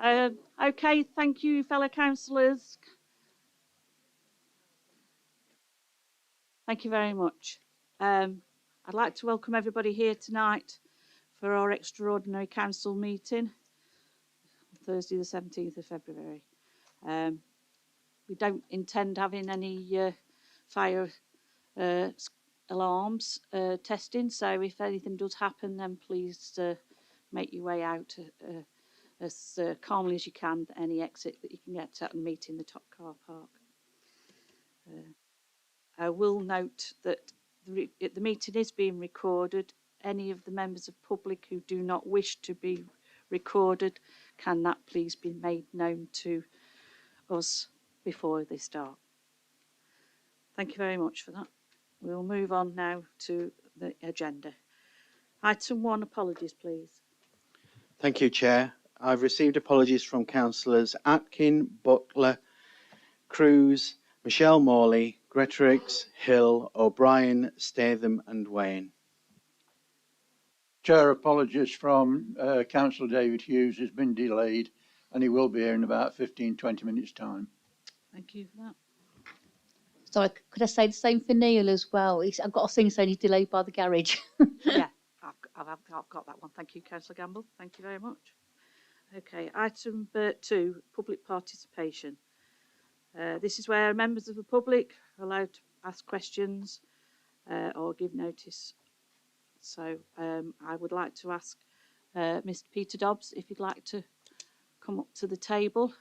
Okay, thank you, fellow councillors. Thank you very much. I'd like to welcome everybody here tonight for our extraordinary council meeting, Thursday the 17th of February. We don't intend having any fire alarms testing, so if anything does happen, then please make your way out as calmly as you can, any exit that you can get at and meet in the top car park. I will note that the meeting is being recorded. Any of the members of public who do not wish to be recorded, can that please be made known to us before they start. Thank you very much for that. We'll move on now to the agenda. Item 1, apologies, please. Thank you, Chair. I've received apologies from councillors Atkin, Butler, Cruz, Michelle Morley, Gretrix, Hill, O'Brien, Statham and Wayne. Chair, apologies from Councillor David Hughes. Has been delayed and he will be here in about 15-20 minutes time. Thank you for that. Sorry, could I say the same for Neil as well? I've got a thing saying he's delayed by the garage. Yeah, I've got that one. Thank you, Councillor Gamble. Thank you very much. Okay, item 2, public participation. This is where members of the public are allowed to ask questions or give notice. So I would like to ask Mr. Peter Dobbs if you'd like to come up to the table.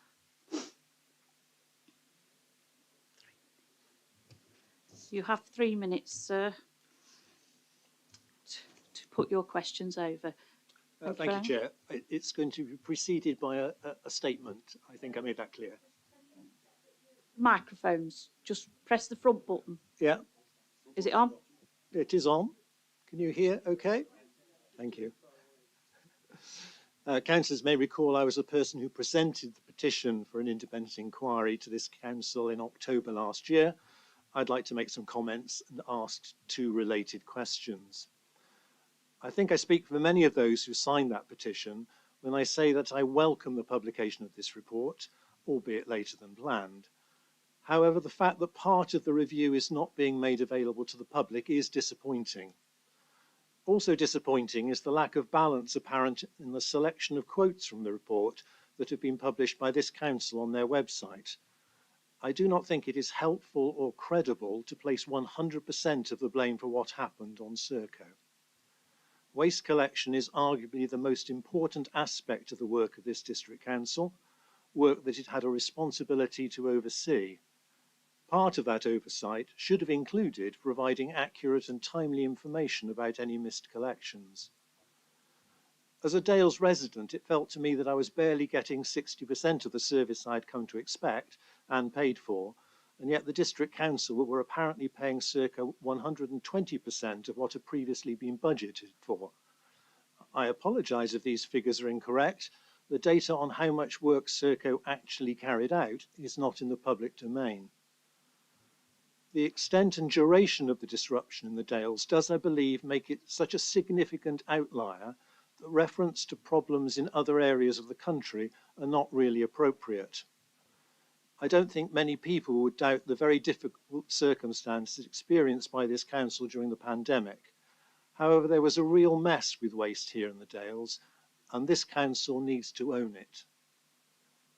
You have 3 minutes, sir, to put your questions over. Thank you, Chair. It's going to be preceded by a statement. I think I made that clear. Microphones. Just press the front button. Yeah. Is it on? It is on. Can you hear okay? Thank you. Councillors may recall I was the person who presented the petition for an independent inquiry to this council in October last year. I'd like to make some comments and ask 2 related questions. I think I speak for many of those who signed that petition when I say that I welcome the publication of this report, albeit later than planned. However, the fact that part of the review is not being made available to the public is disappointing. Also disappointing is the lack of balance apparent in the selection of quotes from the report that have been published by this council on their website. I do not think it is helpful or credible to place 100% of the blame for what happened on Serco. Waste collection is arguably the most important aspect of the work of this district council, work that it had a responsibility to oversee. Part of that oversight should have included providing accurate and timely information about any missed collections. As a Dales resident, it felt to me that I was barely getting 60% of the service I'd come to expect and paid for, and yet the district council were apparently paying circa 120% of what had previously been budgeted for. I apologise if these figures are incorrect. The data on how much work Serco actually carried out is not in the public domain. The extent and duration of the disruption in the Dales does, I believe, make it such a significant outlier that reference to problems in other areas of the country are not really appropriate. I don't think many people would doubt the very difficult circumstances experienced by this council during the pandemic. However, there was a real mess with waste here in the Dales, and this council needs to own it.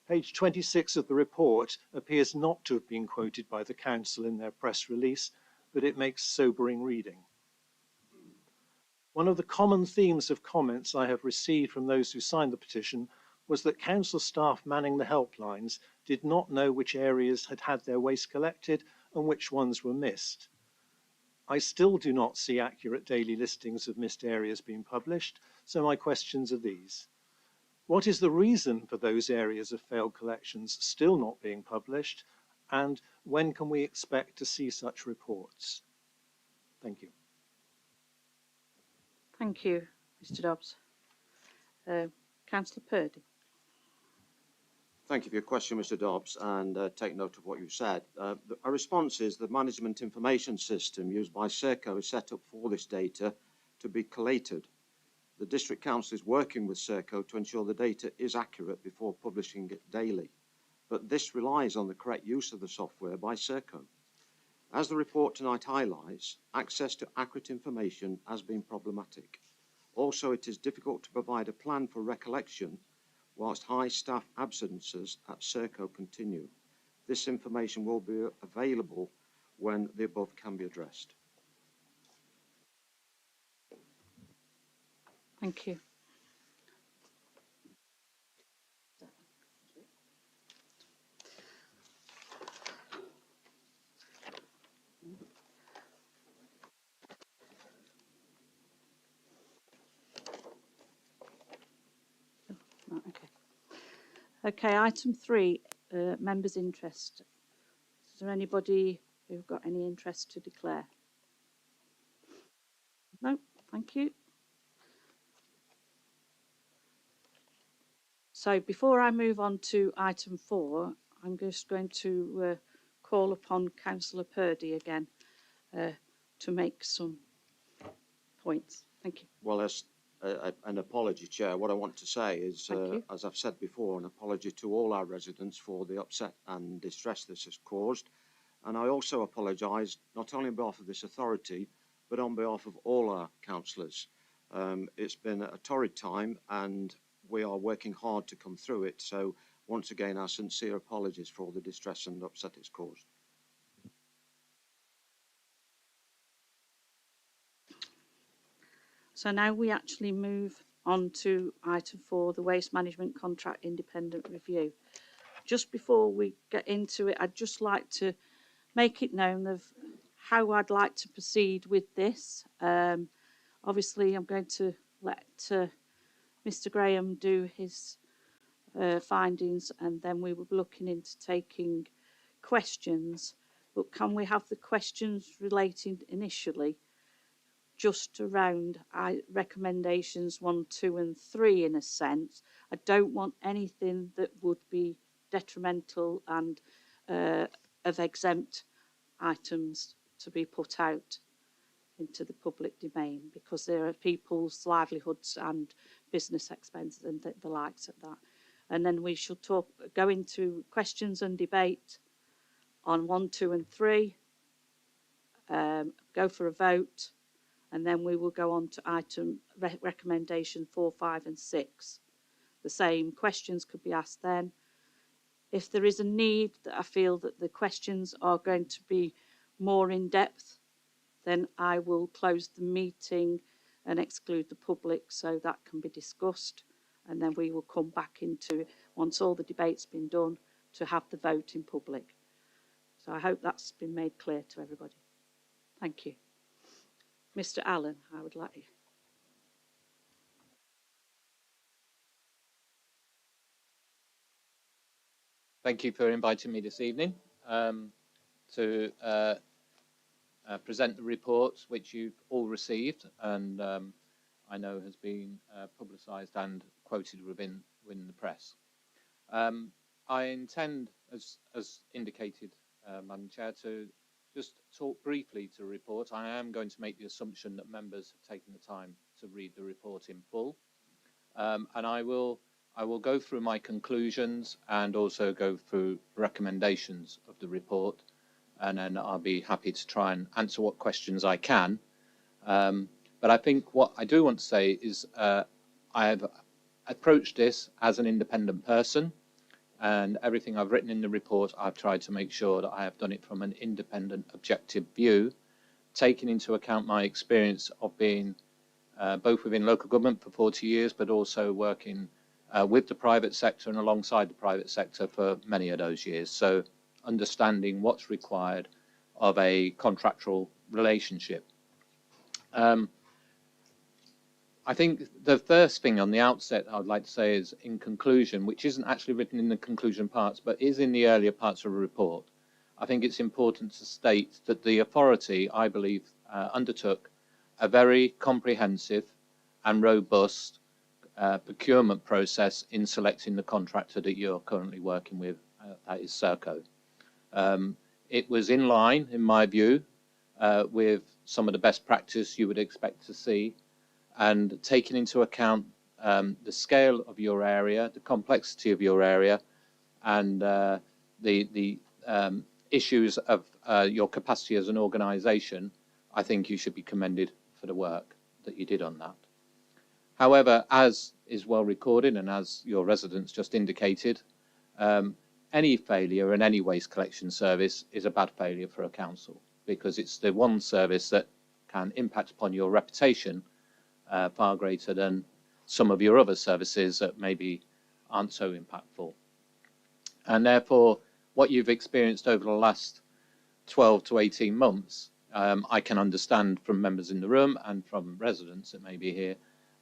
Page 26 of the report appears not to have been quoted by the council in their press release, but it makes sobering reading. One of the common themes of comments I have received from those who signed the petition was that council staff manning the helplines did not know which areas had had their waste collected and which ones were missed. I still do not see accurate daily listings of missed areas being published, so my questions are these. What is the reason for those areas of failed collections still not being published, and when can we expect to see such reports? Thank you. Thank you, Mr. Dobbs. Councillor Purdy. Thank you for your question, Mr. Dobbs, and take note of what you said. Our response is the management information system used by Serco is set up for this data to be collated. The District Council is working with Serco to ensure the data is accurate before publishing it daily, but this relies on the correct use of the software by Serco. As the report tonight highlights, access to accurate information has been problematic. Also, it is difficult to provide a plan for recollection whilst high staff absences at Serco continue. This information will be available when the above can be addressed. Thank you. Right, okay. Okay, item 3, members' interest. Is there anybody who's got any interest to declare? No, thank you. So before I move on to item 4, I'm just going to call upon Councillor Purdy again to make some points. Thank you. Well, as an apology, Chair, what I want to say is, as I've said before, an apology to all our residents for the upset and distress this has caused. And I also apologise, not only on behalf of this authority, but on behalf of all our councillors. It's been a torrid time and we are working hard to come through it. So once again, our sincere apologies for all the distress and upset it's caused. So now we actually move on to item 4, the Waste Management Contract Independent Review. Just before we get into it, I'd just like to make it known of how I'd like to proceed with this. Obviously, I'm going to let Mr. Graham do his findings, and then we will be looking into taking questions. But can we have the questions relating initially just around recommendations 1, 2 and 3 in a sense? I don't want anything that would be detrimental and of exempt items to be put out into the public domain, because there are people's livelihoods and business expenses and the likes of that. And then we shall go into questions and debate on 1, 2 and 3, go for a vote, and then we will go on to item recommendation 4, 5 and 6. The same questions could be asked then. If there is a need that I feel that the questions are going to be more in depth, then I will close the meeting and exclude the public so that can be discussed. And then we will come back into it once all the debate's been done to have the vote in public. So I hope that's been made clear to everybody. Thank you. Mr. Allen, I would like you. Thank you for inviting me this evening to present the report which you've all received and I know has been publicised and quoted within the press. I intend, as indicated, Madam Chair, to just talk briefly to the report. I am going to make the assumption that members have taken the time to read the report in full, and I will go through my conclusions and also go through recommendations of the report, and then I'll be happy to try and answer what questions I can. But I think what I do want to say is I have approached this as an independent person, and everything I've written in the report, I've tried to make sure that I have done it from an independent, objective view, taking into account my experience of being both within local government for 40 years, but also working with the private sector and alongside the private sector for many of those years. So understanding what's required of a contractual relationship. I think the first thing on the outset I would like to say is, in conclusion, which isn't actually written in the conclusion parts, but is in the earlier parts of the report, I think it's important to state that the authority, I believe, undertook a very comprehensive and robust procurement process in selecting the contractor that you're currently working with, that is Serco. It was in line, in my view, with some of the best practice you would expect to see and taking into account the scale of your area, the complexity of your area, and the issues of your capacity as an organisation, I think you should be commended for the work that you did on that. However, as is well recorded and as your residents just indicated, any failure in any waste collection service is a bad failure for a council, because it's the one service that can impact upon your reputation far greater than some of your other services that maybe aren't so impactful. And therefore, what you've experienced over the last 12 to 18 months, I can understand from members in the room and from residents that may be here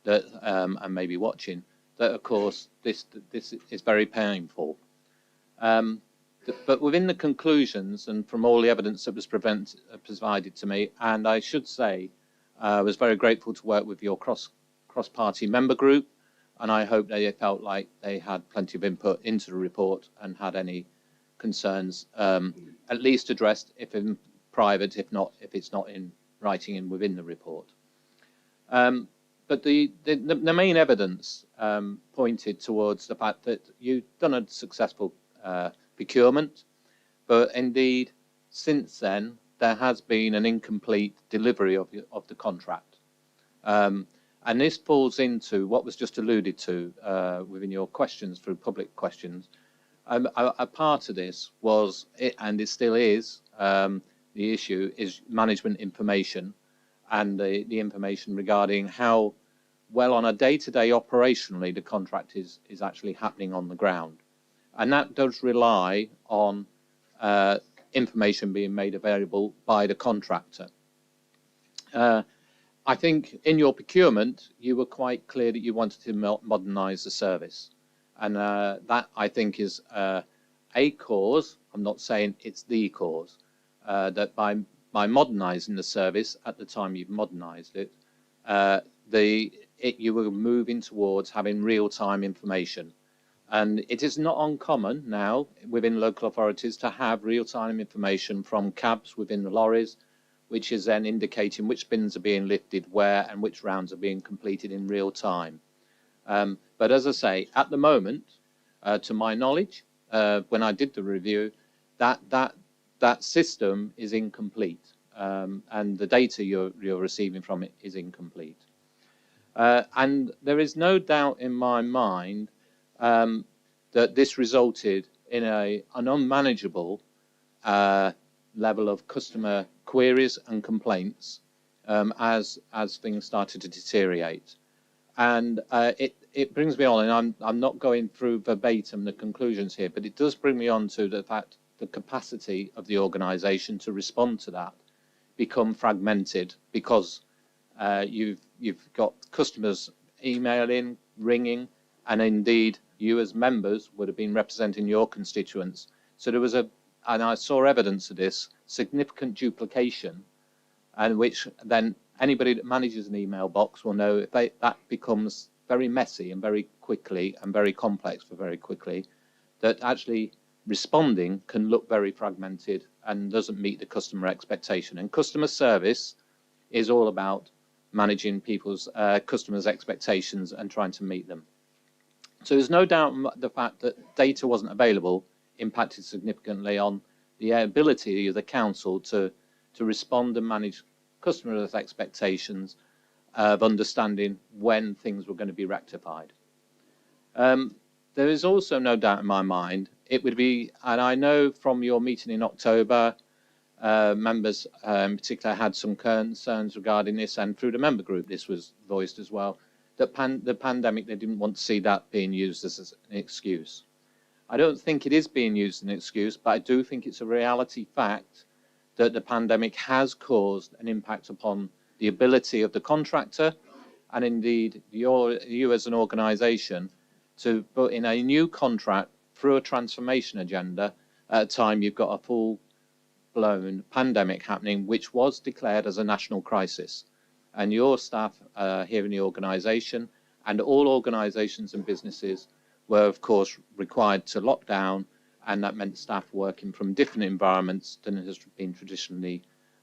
that and maybe watching, that of course this is very painful. But within the conclusions and from all the evidence that was provided to me, and I should say I was very grateful to work with your cross-party member group, and I hope they felt like they had plenty of input into the report and had any concerns at least addressed, if in private, if it's not in writing and within the report. But the main evidence pointed towards the fact that you've done a successful procurement, but indeed since then there has been an incomplete delivery of the contract. And this falls into what was just alluded to within your questions through public questions. A part of this was, and it still is, the issue is management information and the information regarding how well on a day-to-day operationally the contract is actually happening on the ground. And that does rely on information being made available by the contractor. I think in your procurement, you were quite clear that you wanted to modernise the service. And that, I think, is a cause. I'm not saying it's the cause. That by modernising the service at the time you've modernised it, you were moving towards having real-time information. And it is not uncommon now within local authorities to have real-time information from cabs within the lorries, which is then indicating which bins are being lifted where and which rounds are being completed in real time. But as I say, at the moment, to my knowledge, when I did the review, that system is incomplete, and the data you're receiving from it is incomplete. And there is no doubt in my mind that this resulted in an unmanageable level of customer queries and complaints as things started to deteriorate. And it brings me on, and I'm not going through verbatim the conclusions here, but it does bring me on to the fact the capacity of the organisation to respond to that become fragmented, because you've got customers emailing, ringing, and indeed you as members would have been representing your constituents. So there was and I saw evidence of this, significant duplication, and which then anybody that manages an email box will know if that becomes very messy and very quickly and very complex for very quickly, that actually responding can look very fragmented and doesn't meet the customer expectation. And customer service is all about managing people's customers' expectations and trying to meet them. So there's no doubt the fact that data wasn't available impacted significantly on the ability of the council to respond and manage customers' expectations of understanding when things were going to be rectified. There is also no doubt in my mind, it would be, and I know from your meeting in October, members in particular had some concerns regarding this, and through the member group this was voiced as well, that the pandemic, they didn't want to see that being used as an excuse. I don't think it is being used as an excuse, but I do think it's a reality fact that the pandemic has caused an impact upon the ability of the contractor and indeed you as an organisation to put in a new contract through a transformation agenda at a time you've got a full-blown pandemic happening, which was declared as a national crisis. And your staff here in the organisation and all organisations and businesses were, of course, required to lock down, and that meant staff working from different environments than has been traditionally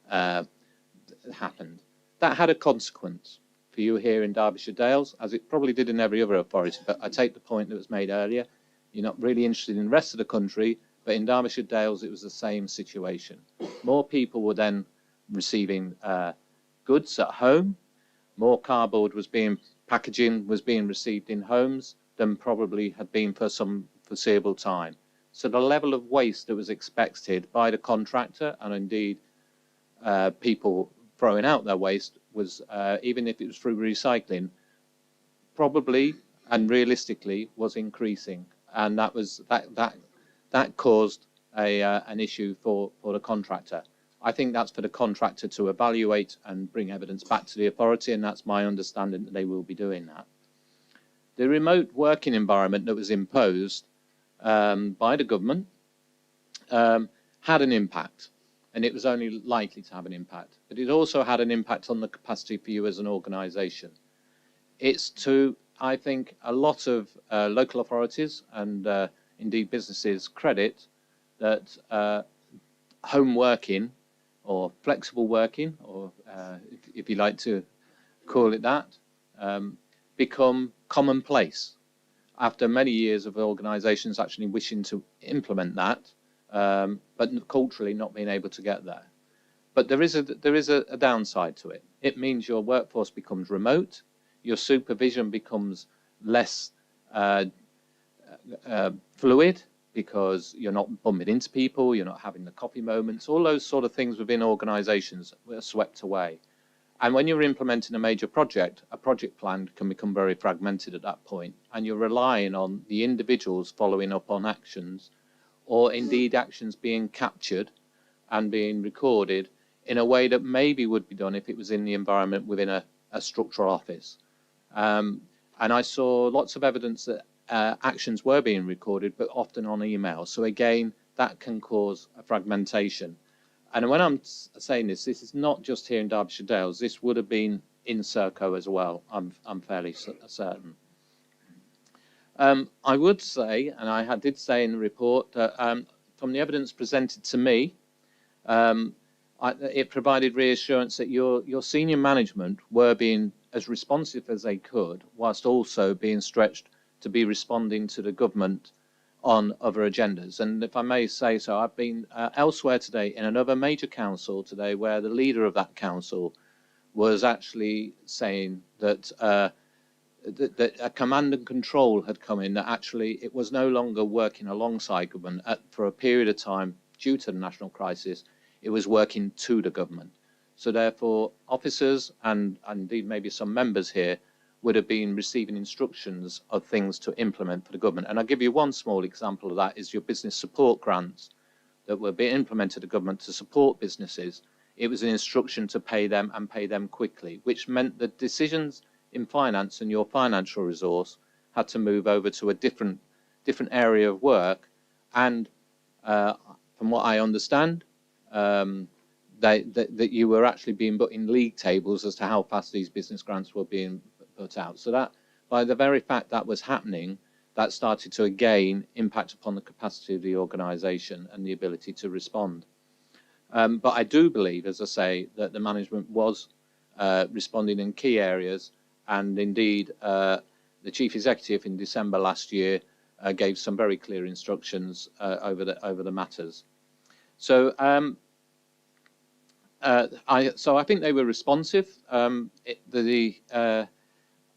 happened. That had a consequence for you here in Derbyshire Dales, as it probably did in every other authority, but I take the point that was made earlier. You're not really interested in the rest of the country, but in Derbyshire Dales, it was the same situation. More people were then receiving goods at home. More cardboard packaging was being received in homes than probably had been for some foreseeable time. So the level of waste that was expected by the contractor, and indeed people throwing out their waste, was, even if it was through recycling, probably and realistically was increasing. And that caused an issue for the contractor. I think that's for the contractor to evaluate and bring evidence back to the authority, and that's my understanding that they will be doing that. The remote working environment that was imposed by the government had an impact, and it was only likely to have an impact, but it also had an impact on the capacity for you as an organisation. It's to, I think, a lot of local authorities and indeed businesses credit that home working or flexible working, or if you like to call it that, become commonplace after many years of organisations actually wishing to implement that, but culturally not being able to get there. But there is a downside to it. It means your workforce becomes remote, your supervision becomes less fluid, because you're not bumping into people, you're not having the coffee moments, all those sort of things within organisations are swept away. And when you're implementing a major project, a project plan can become very fragmented at that point, and you're relying on the individuals following up on actions, or indeed actions being captured and being recorded in a way that maybe would be done if it was in the environment within a structural office. And I saw lots of evidence that actions were being recorded, but often on email. So again, that can cause a fragmentation. And when I'm saying this is not just here in Derbyshire Dales. This would have been in Serco as well, I'm fairly certain. I would say, and I did say in the report, that from the evidence presented to me, it provided reassurance that your senior management were being as responsive as they could, whilst also being stretched to be responding to the government on other agendas. And if I may say so, I've been elsewhere today in another major council today, where the leader of that council was actually saying that that a command and control had come in, that actually it was no longer working alongside government for a period of time due to the national crisis. It was working to the government. So therefore, officers and indeed maybe some members here would have been receiving instructions of things to implement for the government. And I'll give you one small example of that is your business support grants that were being implemented to the government to support businesses. It was an instruction to pay them and pay them quickly, which meant that decisions in finance and your financial resource had to move over to a different area of work. And from what I understand, that you were actually being put in league tables as to how fast these business grants were being put out. So that, by the very fact that was happening, that started to again impact upon the capacity of the organisation and the ability to respond. But I do believe, as I say, that the management was responding in key areas, and indeed the chief executive in December last year gave some very clear instructions over the matters. So I think they were responsive.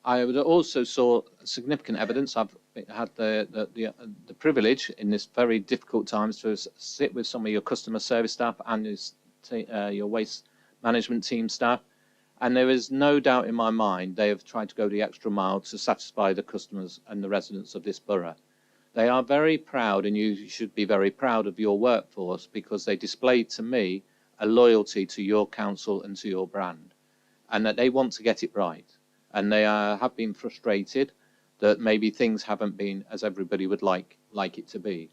I would also saw significant evidence. I've had the privilege in this very difficult times to sit with some of your customer service staff and your waste management team staff, and there is no doubt in my mind they have tried to go the extra mile to satisfy the customers and the residents of this borough. They are very proud, and you should be very proud of your workforce, because they displayed to me a loyalty to your council and to your brand, and that they want to get it right. And they have been frustrated that maybe things haven't been as everybody would like it to be.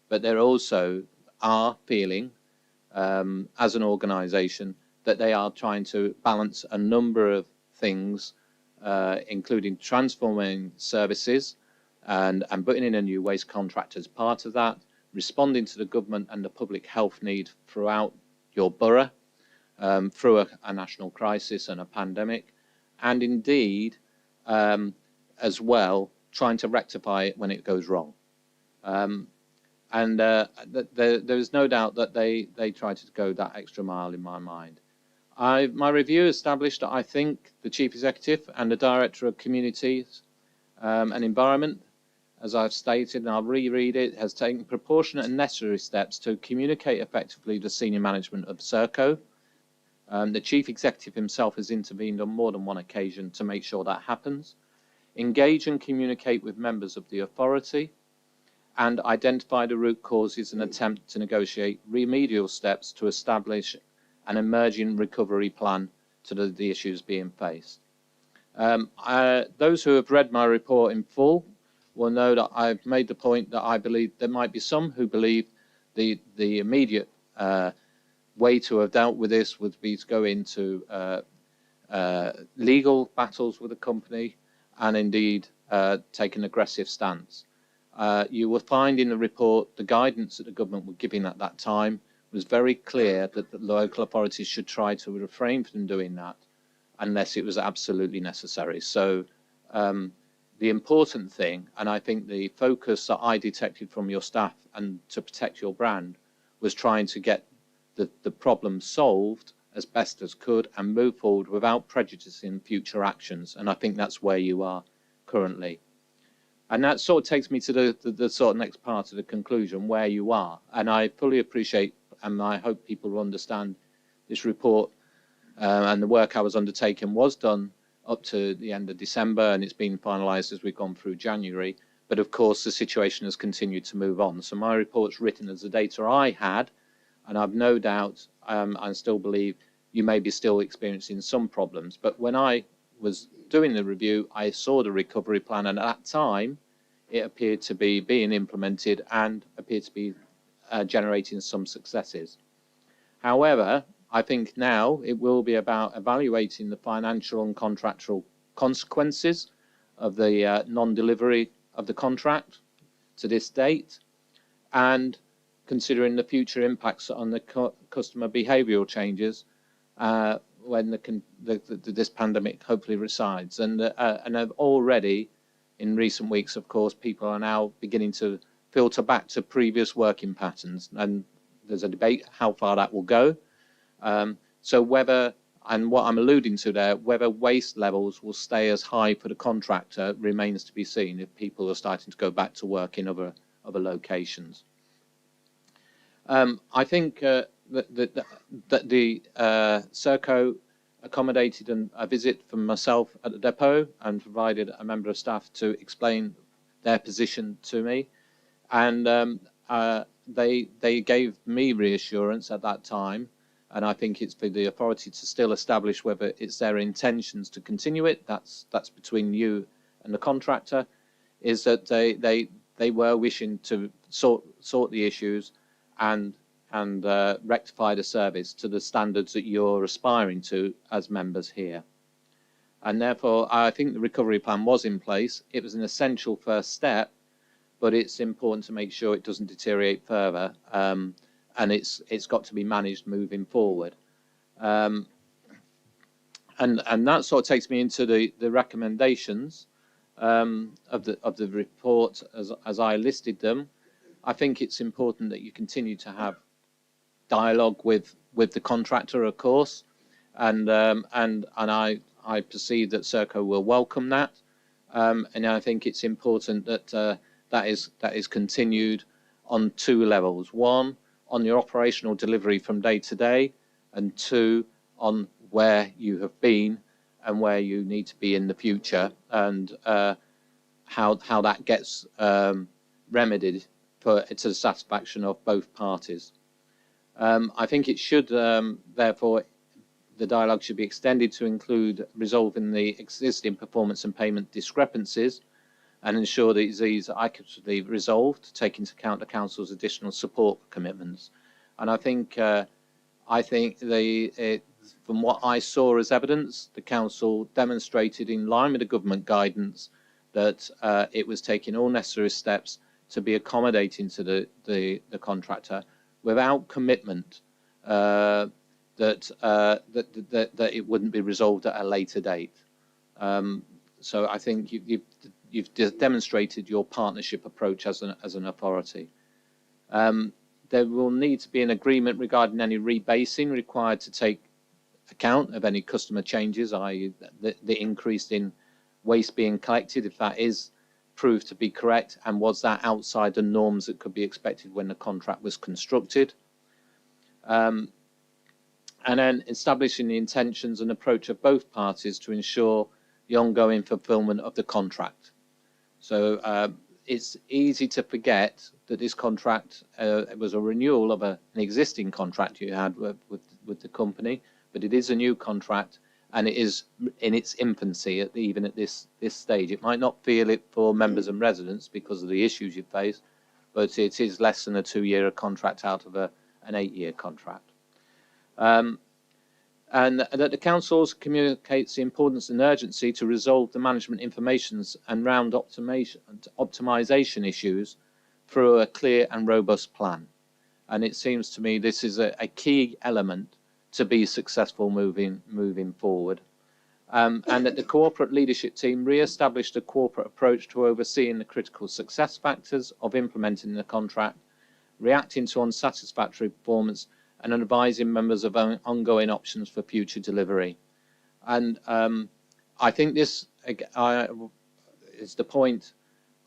But they also are feeling, as an organisation, that they are trying to balance a number of things, including transforming services and putting in a new waste contract as part of that, responding to the government and the public health need throughout your borough, through a national crisis and a pandemic, and indeed, as well, trying to rectify it when it goes wrong. There is no doubt that they try to go that extra mile in my mind. My review established that I think the Chief Executive and the Director of Communities and Environment, as I've stated, and I'll reread it, has taken proportionate and necessary steps to communicate effectively to senior management of Serco. The Chief Executive himself has intervened on more than one occasion to make sure that happens. Engage and communicate with members of the authority, and identify the root causes and attempt to negotiate remedial steps to establish an emerging recovery plan to the issues being faced. Those who have read my report in full will know that I've made the point that I believe there might be some who believe the immediate way to have dealt with this would be to go into legal battles with the company and indeed take an aggressive stance. You will find in the report the guidance that the government were giving at that time was very clear that the local authorities should try to refrain from doing that unless it was absolutely necessary. So the important thing, and I think the focus that I detected from your staff and to protect your brand, was trying to get the problem solved as best as could and move forward without prejudicing future actions. And I think that's where you are currently. And that sort of takes me to the sort of next part of the conclusion, where you are. And I fully appreciate, and I hope people will understand, this report and the work I was undertaking was done up to the end of December, and it's been finalised as we've gone through January. But of course, the situation has continued to move on. So my report's written as the data I had, and I've no doubt, I still believe you may be still experiencing some problems. But when I was doing the review, I saw the recovery plan, and at that time, it appeared to be being implemented and appeared to be generating some successes. However, I think now it will be about evaluating the financial and contractual consequences of the non-delivery of the contract to this date, and considering the future impacts on the customer behavioural changes when this pandemic hopefully resides. And already in recent weeks, of course, people are now beginning to filter back to previous working patterns, and there's a debate how far that will go. So whether, and what I'm alluding to there, whether waste levels will stay as high for the contractor remains to be seen if people are starting to go back to work in other locations. I think that the Serco accommodated a visit from myself at the depot and provided a member of staff to explain their position to me, and they gave me reassurance at that time, and I think it's for the authority to still establish whether it's their intentions to continue it. That's between you and the contractor. Is that they were wishing to sort the issues and rectify the service to the standards that you're aspiring to as members here. And therefore, I think the recovery plan was in place. It was an essential first step, but it's important to make sure it doesn't deteriorate further, and it's got to be managed moving forward. And that sort of takes me into the recommendations of the report as I listed them. I think it's important that you continue to have dialogue with the contractor, of course, and I perceive that Serco will welcome that, and I think it's important that that is continued on two levels: one, on your operational delivery from day to day, and two, on where you have been and where you need to be in the future, and how that gets remedied to the satisfaction of both parties. I think it should, therefore, the dialogue should be extended to include resolving the existing performance and payment discrepancies and ensure that these are accurately resolved to take into account the Council's additional support commitments. And I think from what I saw as evidence, the Council demonstrated in line with the government guidance that it was taking all necessary steps to be accommodating to the contractor without commitment that it wouldn't be resolved at a later date. So I think you've demonstrated your partnership approach as an authority. There will need to be an agreement regarding any rebasing required to take account of any customer changes, i.e. the increase in waste being collected, if that is proved to be correct, and was that outside the norms that could be expected when the contract was constructed. And then establishing the intentions and approach of both parties to ensure the ongoing fulfilment of the contract. So it's easy to forget that this contract was a renewal of an existing contract you had with the company, but it is a new contract, and it is in its infancy even at this stage. It might not feel it for members and residents because of the issues you face, but it is less than a 2-year contract out of an 8-year contract. And that the council also communicates the importance and urgency to resolve the management informations and round optimization issues through a clear and robust plan. And it seems to me this is a key element to be successful moving forward. And that the corporate leadership team re-established a corporate approach to overseeing the critical success factors of implementing the contract, reacting to unsatisfactory performance, and advising members of ongoing options for future delivery. And I think this is the point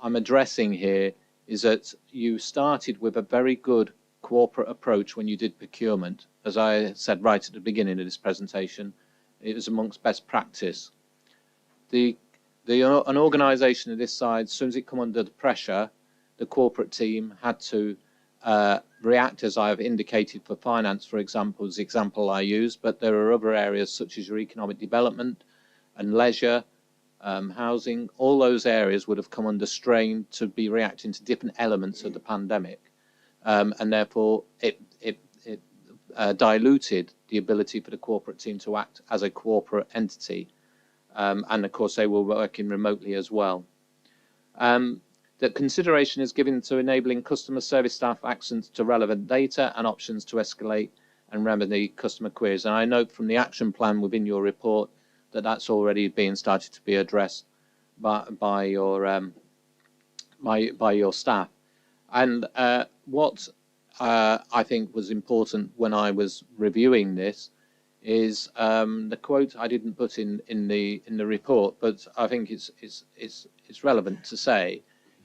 I'm addressing here, is that you started with a very good corporate approach when you did procurement. As I said right at the beginning of this presentation, it was amongst best practice. An organisation of this size, as soon as it come under the pressure, the corporate team had to react, as I have indicated for finance, for example, is the example I use, but there are other areas such as your economic development and leisure, housing. All those areas would have come under strain to be reacting to different elements of the pandemic, and therefore it diluted the ability for the corporate team to act as a corporate entity, and of course they were working remotely as well. That consideration is given to enabling customer service staff access to relevant data and options to escalate and remedy customer queries. And I note from the action plan within your report that that's already being started to be addressed by your staff. And what I think was important when I was reviewing this is the quote I didn't put in the report, but I think it's relevant to say,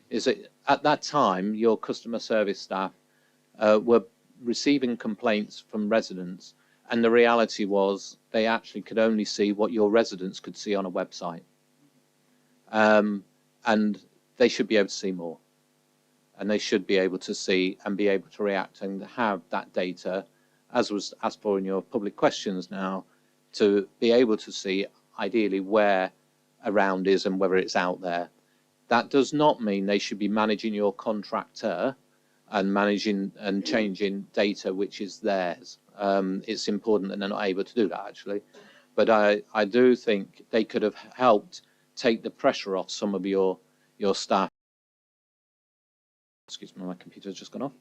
is that at that time your customer service staff were receiving complaints from residents, and the reality was they actually could only see what your residents could see on a website, and they should be able to see more, and they should be able to see and be able to react and have that data, as was asked for in your public questions now, to be able to see ideally where around is and whether it's out there. That does not mean they should be managing your contractor and managing and changing data which is theirs. It's important that they're not able to do that, actually. But I do think they could have helped take the pressure off some of your staff. Excuse me, my computer's just gone off.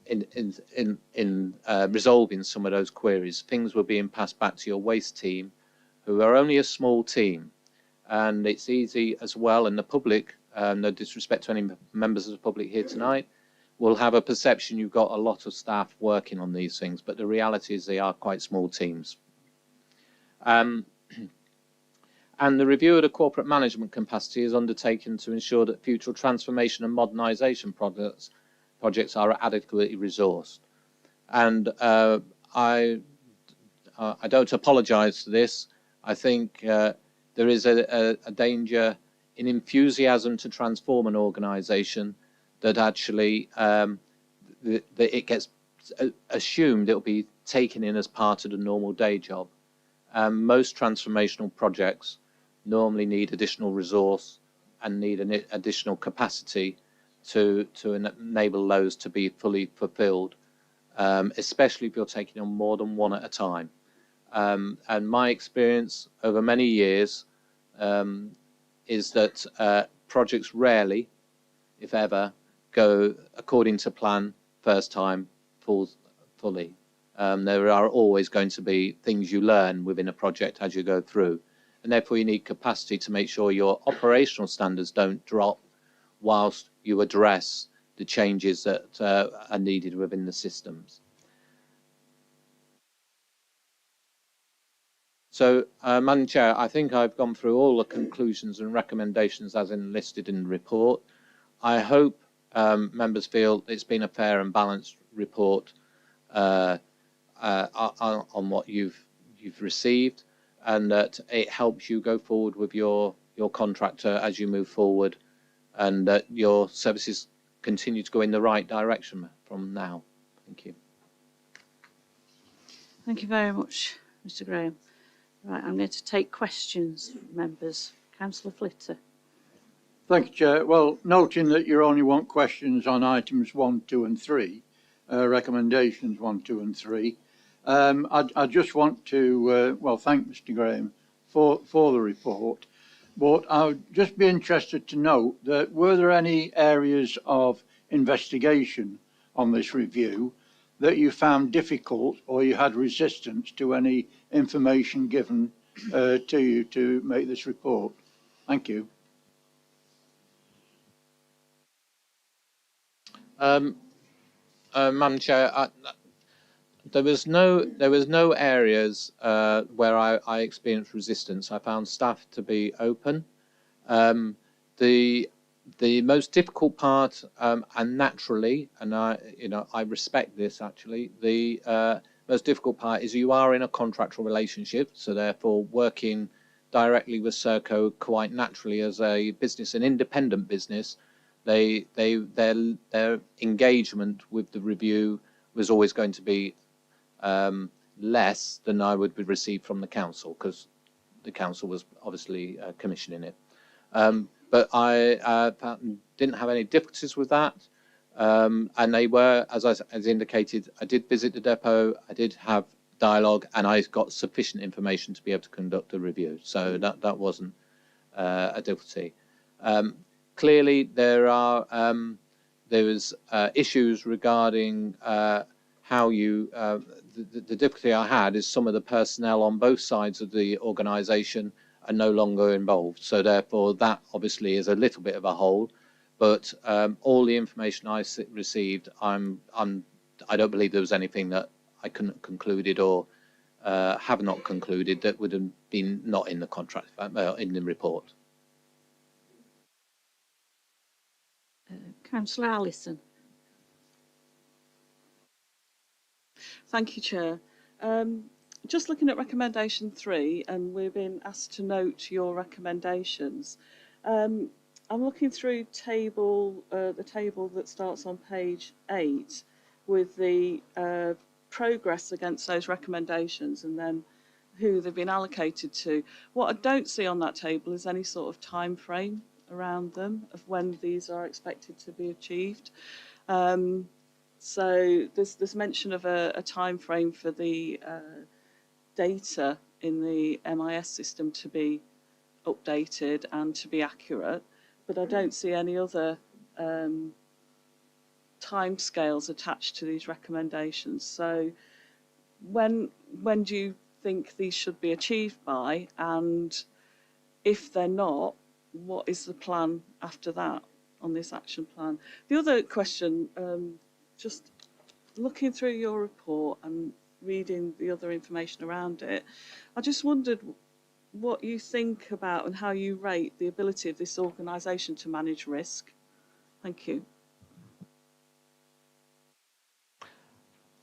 In resolving some of those queries. Things were being passed back to your waste team, who are only a small team. And it's easy as well, and the public, no disrespect to any members of the public here tonight, will have a perception you've got a lot of staff working on these things, but the reality is they are quite small teams. And the review of the corporate management capacity is undertaken to ensure that future transformation and modernisation projects are adequately resourced. And I don't apologise for this. I think there is a danger in enthusiasm to transform an organisation that actually that it gets assumed it will be taken in as part of the normal day job. Most transformational projects normally need additional resource and need an additional capacity to enable those to be fully fulfilled, especially if you're taking on more than one at a time. And my experience over many years is that projects rarely, if ever, go according to plan first time fully. There are always going to be things you learn within a project as you go through, and therefore you need capacity to make sure your operational standards don't drop whilst you address the changes that are needed within the systems. So, Madam Chair, I think I've gone through all the conclusions and recommendations as listed in the report. I hope members feel it's been a fair and balanced report on what you've received, and that it helps you go forward with your contractor as you move forward, and that your services continue to go in the right direction from now. Thank you. Thank you very much, Mr. Graham. Right, I'm going to take questions from members. Councillor Flitter. Thank you, Chair. Well, noting that you only want questions on items 1, 2 and 3, recommendations 1, 2 and 3, I just want to, well, thank Mr. Graham for the report, but I would just be interested to note that were there any areas of investigation on this review that you found difficult or you had resistance to any information given to you to make this report? Thank you. Madam Chair, there was no areas where I experienced resistance. I found staff to be open. The most difficult part, and naturally, and I respect this actually, the most difficult part is you are in a contractual relationship, so therefore working directly with Serco quite naturally as a business, an independent business, their engagement with the review was always going to be less than I would receive from the council, because the council was obviously commissioning it. But I didn't have any difficulties with that, and they were, as indicated, I did visit the depot, I did have dialogue, and I got sufficient information to be able to conduct a review, so that wasn't a difficulty. Clearly, there was issues regarding how you. The difficulty I had is some of the personnel on both sides of the organisation are no longer involved. So therefore, that obviously is a little bit of a hole. But all the information I received, I don't believe there was anything that I couldn't concluded or have not concluded that would have been not in the contract, in the report. Councillor Allison. Thank you, Chair. Just looking at recommendation 3, and we've been asked to note your recommendations. I'm looking through the table that starts on page 8 with the progress against those recommendations and then who they've been allocated to. What I don't see on that table is any sort of time frame around them of when these are expected to be achieved. So there's mention of a time frame for the data in the MIS system to be updated and to be accurate, but I don't see any other timescales attached to these recommendations. So when do you think these should be achieved by, and if they're not, what is the plan after that on this action plan? The other question, just looking through your report and reading the other information around it, I just wondered what you think about and how you rate the ability of this organisation to manage risk. Thank you.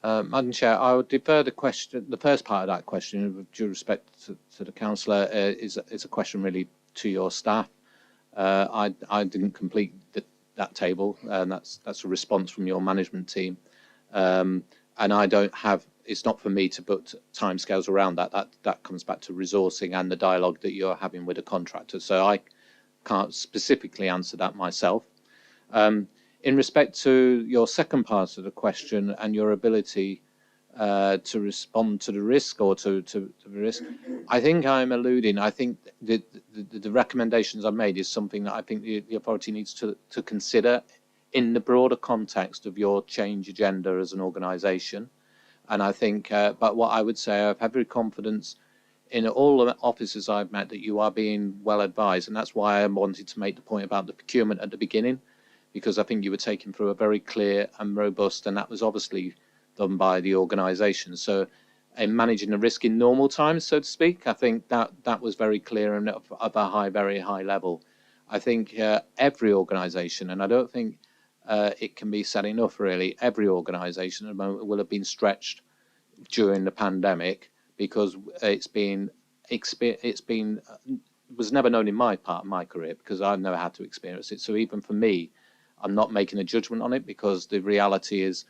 Madam Chair, I would defer the question. The first part of that question, with due respect to the councillor, is a question really to your staff. I didn't complete that table, and that's a response from your management team, and I don't have. It's not for me to put timescales around that. That comes back to resourcing and the dialogue that you're having with the contractor. So I can't specifically answer that myself. In respect to your second part of the question and your ability to respond to the risk or to the risk, I think I'm alluding. I think the recommendations I've made is something that I think the authority needs to consider in the broader context of your change agenda as an organisation. And I think, but what I would say, I have every confidence in all the offices I've met that you are being well advised, and that's why I wanted to make the point about the procurement at the beginning, because I think you were taken through a very clear and robust, and that was obviously done by the organisation. So in managing the risk in normal times, so to speak, I think that was very clear and of a very high level. I think every organisation, and I don't think it can be said enough really, every organisation at the moment will have been stretched during the pandemic, because it was never known in my part of my career, because I've never had to experience it. So even for me, I'm not making a judgment on it, because the reality is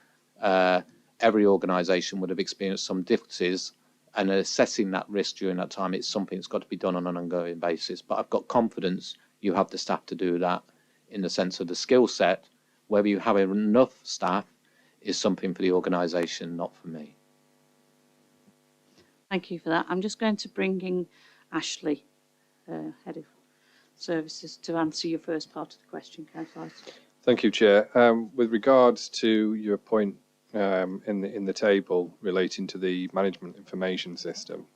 every organisation would have experienced some difficulties, and assessing that risk during that time, it's something that's got to be done on an ongoing basis. But I've got confidence you have the staff to do that, in the sense of the skill set. Whether you have enough staff is something for the organisation, not for me. Thank you for that. I'm just going to bring in Ashley, Head of Services, to answer your first part of the question, Councillor. Thank you, Chair. With regards to your point in the table relating to the management information system,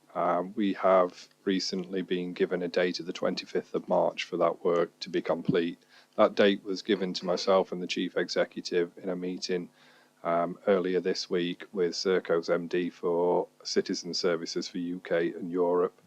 we have recently been given a date of the 25th of March for that work to be complete. That date was given to myself and the Chief Executive in a meeting earlier this week with Serco's MD for Citizen Services for UK and Europe.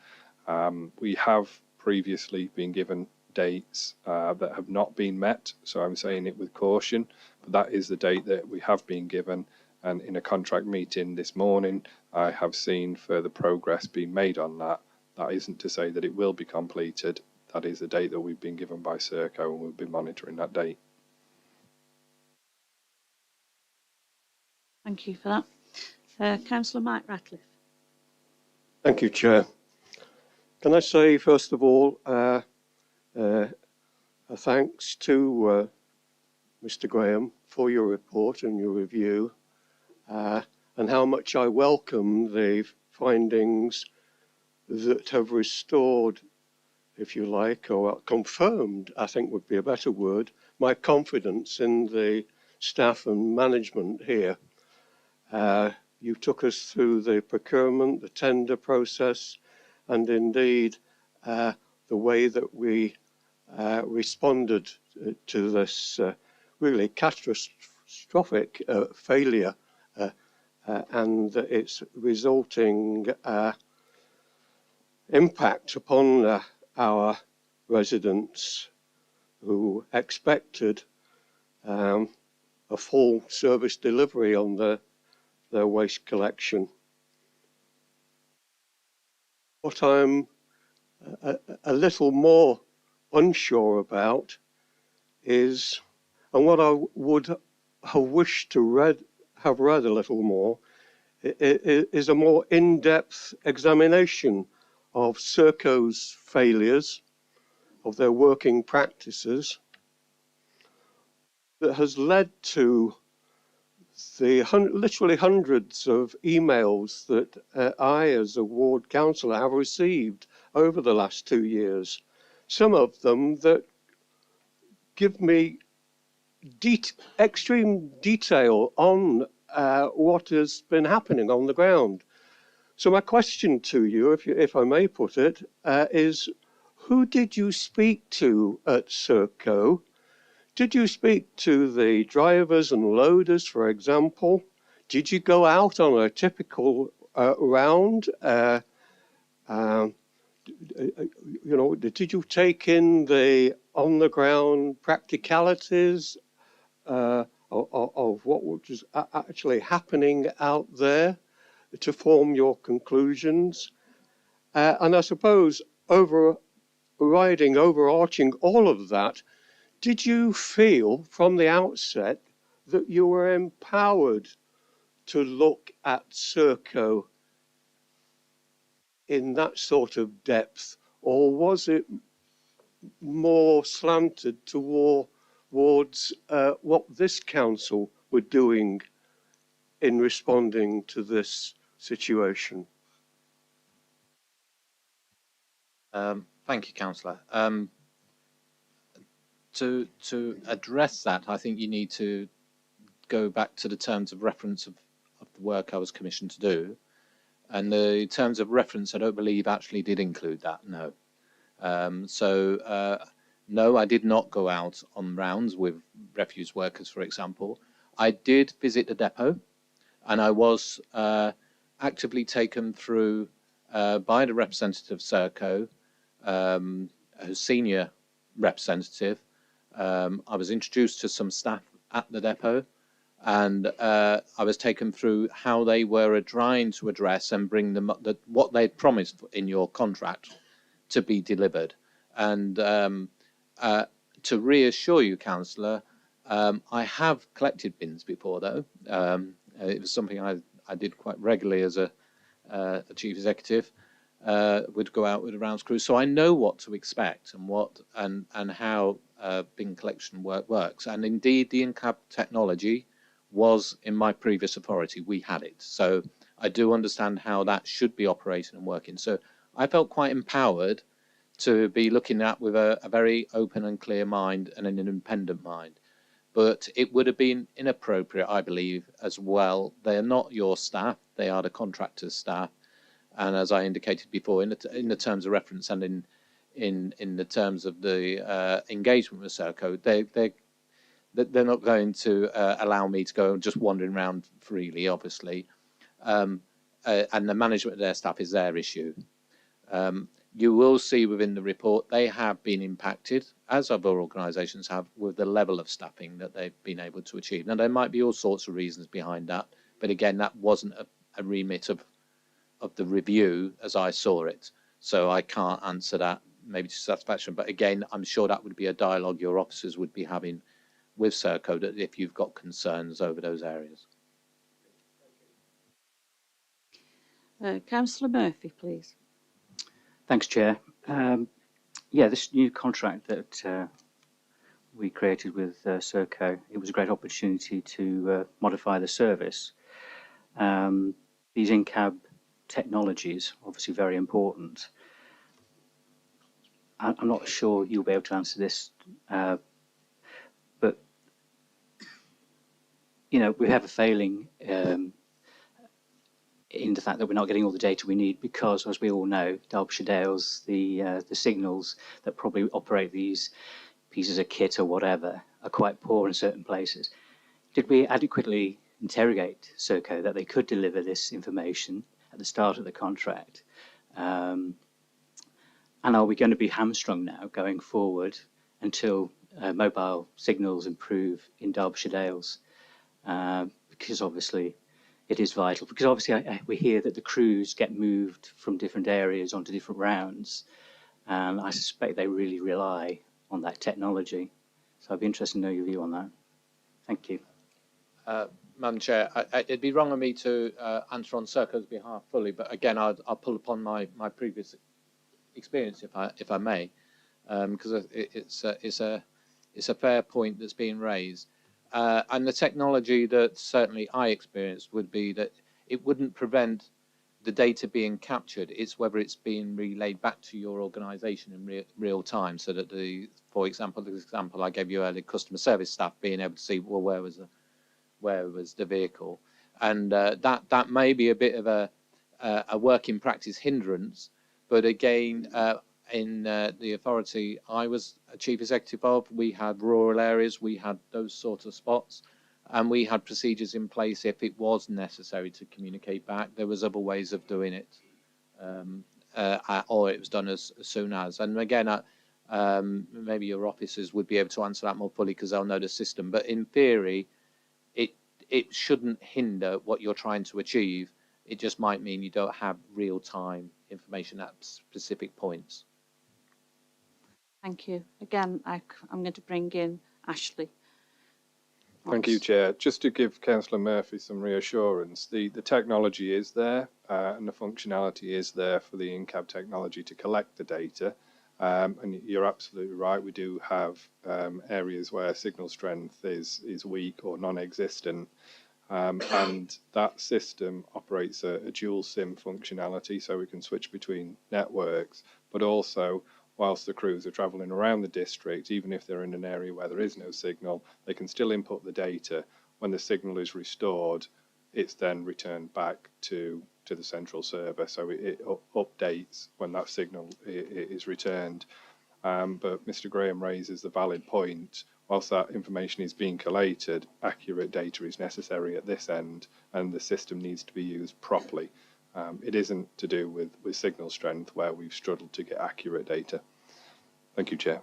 We have previously been given dates that have not been met, so I'm saying it with caution, but that is the date that we have been given. And in a contract meeting this morning, I have seen further progress being made on that. That isn't to say that it will be completed. That is the date that we've been given by Serco, and we'll be monitoring that date. Thank you for that. Councillor Mike Ratcliffe. Thank you, Chair. Can I say, first of all, a thanks to Mr. Graham for your report and your review, and how much I welcome the findings that have restored, if you like, or confirmed, I think would be a better word, my confidence in the staff and management here. You took us through the procurement, the tender process, and indeed the way that we responded to this really catastrophic failure and its resulting impact upon our residents who expected a full service delivery on their waste collection. What I'm a little more unsure about is, and what I would have wished to have read a little more, is a more in-depth examination of Serco's failures, of their working practices, that has led to the literally hundreds of emails that I, as a ward councillor, have received over the last 2 years. Some of them that give me extreme detail on what has been happening on the ground. So my question to you, if I may put it, is who did you speak to at Serco? Did you speak to the drivers and loaders, for example? Did you go out on a typical round? You know, did you take in the on-the-ground practicalities of what was actually happening out there to form your conclusions? And I suppose overarching all of that, did you feel from the outset that you were empowered to look at Serco in that sort of depth, or was it more slanted towards what this council were doing in responding to this situation? Thank you, Councillor. To address that, I think you need to go back to the terms of reference of the work I was commissioned to do. And the terms of reference, I don't believe actually did include that, no. No, I did not go out on rounds with refuse workers, for example. I did visit the depot, and I was actively taken through by the representative of Serco, a senior representative. I was introduced to some staff at the depot, and I was taken through how they were trying to address and bring them up, what they'd promised in your contract to be delivered. And to reassure you, Councillor, I have collected bins before, though. It was something I did quite regularly as a chief executive. Would go out with a rounds crew, so I know what to expect and how bin collection works. And indeed, the in-cab technology was in my previous authority. We had it, so I do understand how that should be operating and working. So I felt quite empowered to be looking at with a very open and clear mind and an independent mind. But it would have been inappropriate, I believe, as well. They are not your staff; they are the contractor's staff. And as I indicated before, in the terms of reference and in the terms of the engagement with Serco, they're not going to allow me to go just wandering around freely, obviously. And the management of their staff is their issue. You will see within the report they have been impacted, as other organisations have, with the level of staffing that they've been able to achieve. Now, there might be all sorts of reasons behind that, but again, that wasn't a remit of the review as I saw it. So I can't answer that maybe to satisfaction. But again, I'm sure that would be a dialogue your officers would be having with Serco, that if you've got concerns over those areas. Councillor Murphy, please. Thanks, Chair. Yeah, this new contract that we created with Serco, it was a great opportunity to modify the service. These in-cab technologies, obviously very important. I'm not sure you'll be able to answer this, but you know, we have a failing in the fact that we're not getting all the data we need because, as we all know, Derbyshire Dales, the signals that probably operate these pieces of kit or whatever are quite poor in certain places. Did we adequately interrogate Serco that they could deliver this information at the start of the contract? And are we going to be hamstrung now going forward until mobile signals improve in Derbyshire Dales? Because obviously it is vital. Because obviously we hear that the crews get moved from different areas onto different rounds, and I suspect they really rely on that technology. So I'd be interested to know your view on that. Thank you. Madam Chair, it'd be wrong of me to answer on Serco's behalf fully, but again, I'll pull upon my previous experience, if I may, because it's a fair point that's being raised. And the technology that certainly I experienced would be that it wouldn't prevent the data being captured. It's whether it's being relayed back to your organisation in real time, so that for example, the example I gave you earlier, customer service staff being able to see, well, where was the vehicle, and that may be a bit of a working practice hindrance, but again, in the authority I was a chief executive of, we had rural areas, we had those sort of spots, and we had procedures in place if it was necessary to communicate back. There was other ways of doing it, or it was done as soon as. And again, maybe your officers would be able to answer that more fully because they'll know the system. But in theory, it shouldn't hinder what you're trying to achieve. It just might mean you don't have real-time information at specific points. Thank you. Again, I'm going to bring in Ashley. Thank you, Chair. Just to give Councillor Murphy some reassurance, the technology is there and the functionality is there for the in-cab technology to collect the data. And you're absolutely right, we do have areas where signal strength is weak or non-existent. And that system operates a dual SIM functionality, so we can switch between networks, but also whilst the crews are travelling around the district, even if they're in an area where there is no signal, they can still input the data. When the signal is restored, it's then returned back to to the central server, so it updates when that signal is returned. But Mr. Graham raises the valid point. Whilst that information is being collated, accurate data is necessary at this end, and the system needs to be used properly. It isn't to do with signal strength where we've struggled to get accurate data. Thank you, Chair.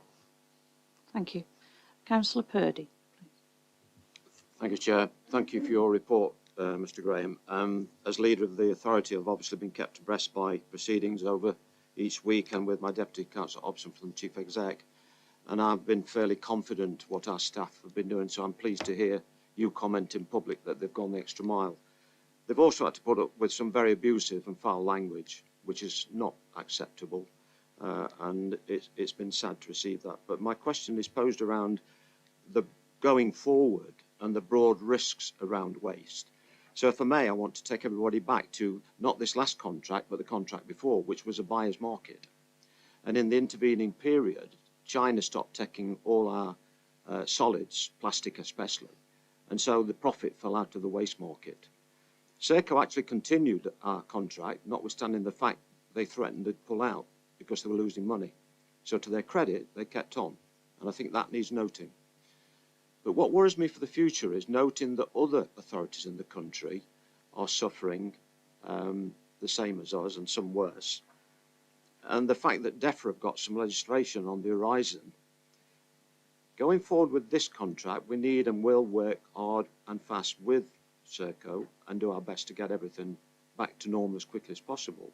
Thank you. Councillor Purdy. Thank you, Chair. Thank you for your report, Mr. Graham. As leader of the authority, I've obviously been kept abreast by proceedings over each week, and with my Deputy Councillor Hobson from the Chief Exec. And I've been fairly confident what our staff have been doing, so I'm pleased to hear you comment in public that they've gone the extra mile. They've also had to put up with some very abusive and foul language, which is not acceptable, and it's been sad to receive that. But my question is posed around the going forward and the broad risks around waste. So if I may, I want to take everybody back to not this last contract, but the contract before, which was a buyer's market. And in the intervening period, China stopped taking all our solids, plastic especially, and so the profit fell out of the waste market. Serco actually continued our contract, notwithstanding the fact they threatened to pull out because they were losing money. So to their credit, they kept on, and I think that needs noting. But what worries me for the future is noting that other authorities in the country are suffering the same as us, and some worse. And the fact that DEFRA have got some legislation on the horizon. Going forward with this contract, we need and will work hard and fast with Serco and do our best to get everything back to normal as quickly as possible.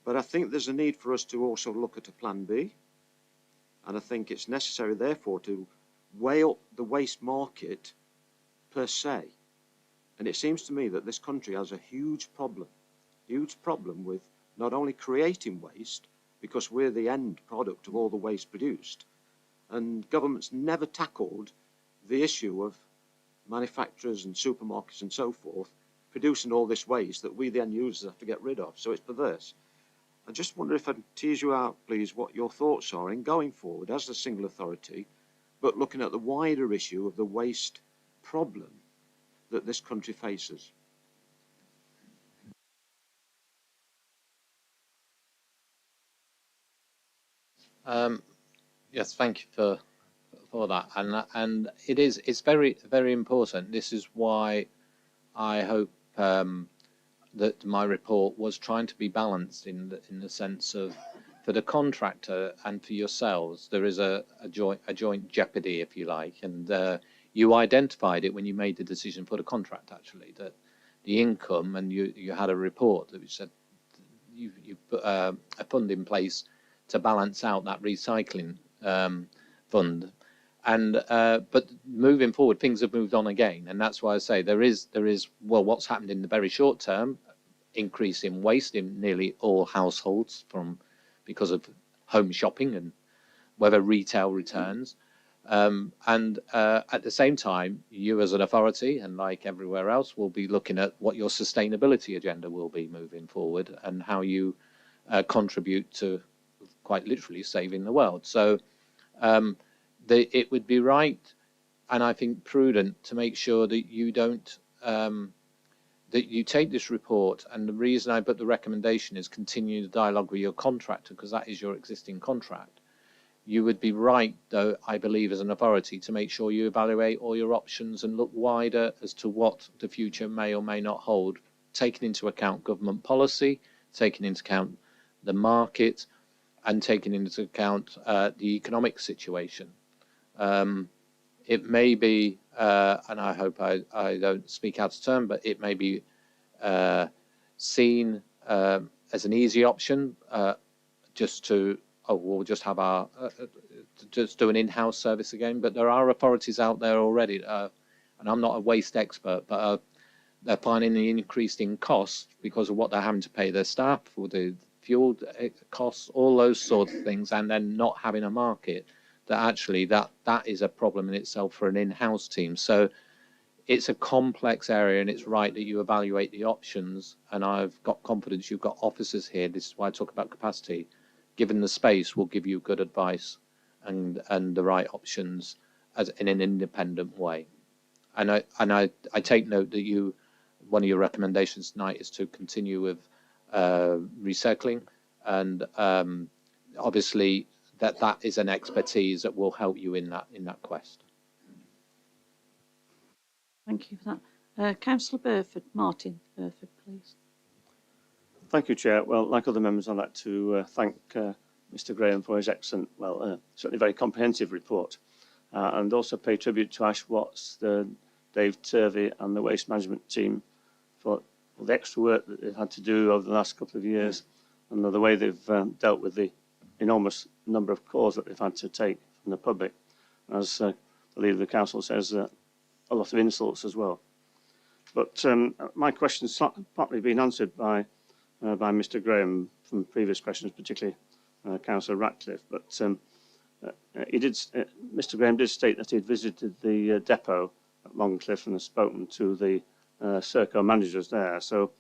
But I think there's a need for us to also look at a plan B. And I think it's necessary, therefore, to weigh up the waste market per se. And it seems to me that this country has a huge problem with not only creating waste, because we're the end product of all the waste produced, and government's never tackled the issue of manufacturers and supermarkets and so forth producing all this waste that we, the end users, have to get rid of. So it's perverse. I just wonder if I can tease you out, please, what your thoughts are in going forward as a single authority, but looking at the wider issue of the waste problem that this country faces. Yes, thank you for that, and it's very important. This is why I hope that my report was trying to be balanced in the sense of, for the contractor and for yourselves, there is a joint jeopardy, if you like, and you identified it when you made the decision for the contract, actually, that the income, and you had a report that said you put a fund in place to balance out that recycling fund, and but moving forward, things have moved on again, and that's why I say there is well, what's happened in the very short term, increase in waste in nearly all households because of home shopping and whether retail returns, and at the same time, you as an authority, and like everywhere else, will be looking at what your sustainability agenda will be moving forward and how you contribute to, quite literally, saving the world. So it would be right, and I think prudent, to make sure that you don't that you take this report, and the reason I put the recommendation is continue the dialogue with your contractor, because that is your existing contract. You would be right, though, I believe, as an authority, to make sure you evaluate all your options and look wider as to what the future may or may not hold, taking into account government policy, taking into account the market, and taking into account the economic situation. It may be, and I hope I don't speak out of turn, but it may be seen as an easy option, just to, we'll just have our, just do an in-house service again. But there are authorities out there already, and I'm not a waste expert, but they're finding the increase in costs because of what they're having to pay their staff for the fuel costs, all those sort of things, and then not having a market. That actually that is a problem in itself for an in-house team. So it's a complex area, and it's right that you evaluate the options, and I've got confidence you've got officers here. This is why I talk about capacity. Given the space, will give you good advice and the right options as in an independent way. And I take note that you one of your recommendations tonight is to continue with recycling, and obviously that is an expertise that will help you in that quest. Thank you for that. Councillor Burford, Martin Burford, please. Thank you, Chair. Well, like other members, I'd like to thank Mr. Graham for his excellent, certainly very comprehensive report, and also pay tribute to Ash Watts, Dave Turvey and the waste management team for the extra work that they've had to do over the last couple of years, and the way they've dealt with the enormous number of calls that they've had to take from the public. As the leader of the council says, a lot of insults as well. But my question's partly been answered by Mr. Graham from previous questions, particularly Councillor Ratcliffe. But Mr. Graham did state that he had visited the depot at Longcliffe and has spoken to the Serco managers there. So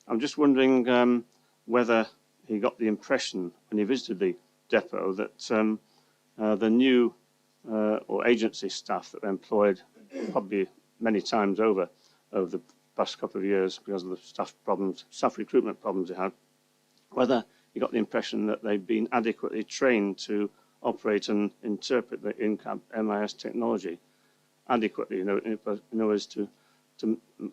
I'm just wondering whether he got the impression when he visited the depot that the new or agency staff that were employed probably many times over the past couple of years because of the staff recruitment problems they had, whether you got the impression that they've been adequately trained to operate and interpret the in-cab MIS technology adequately, in order to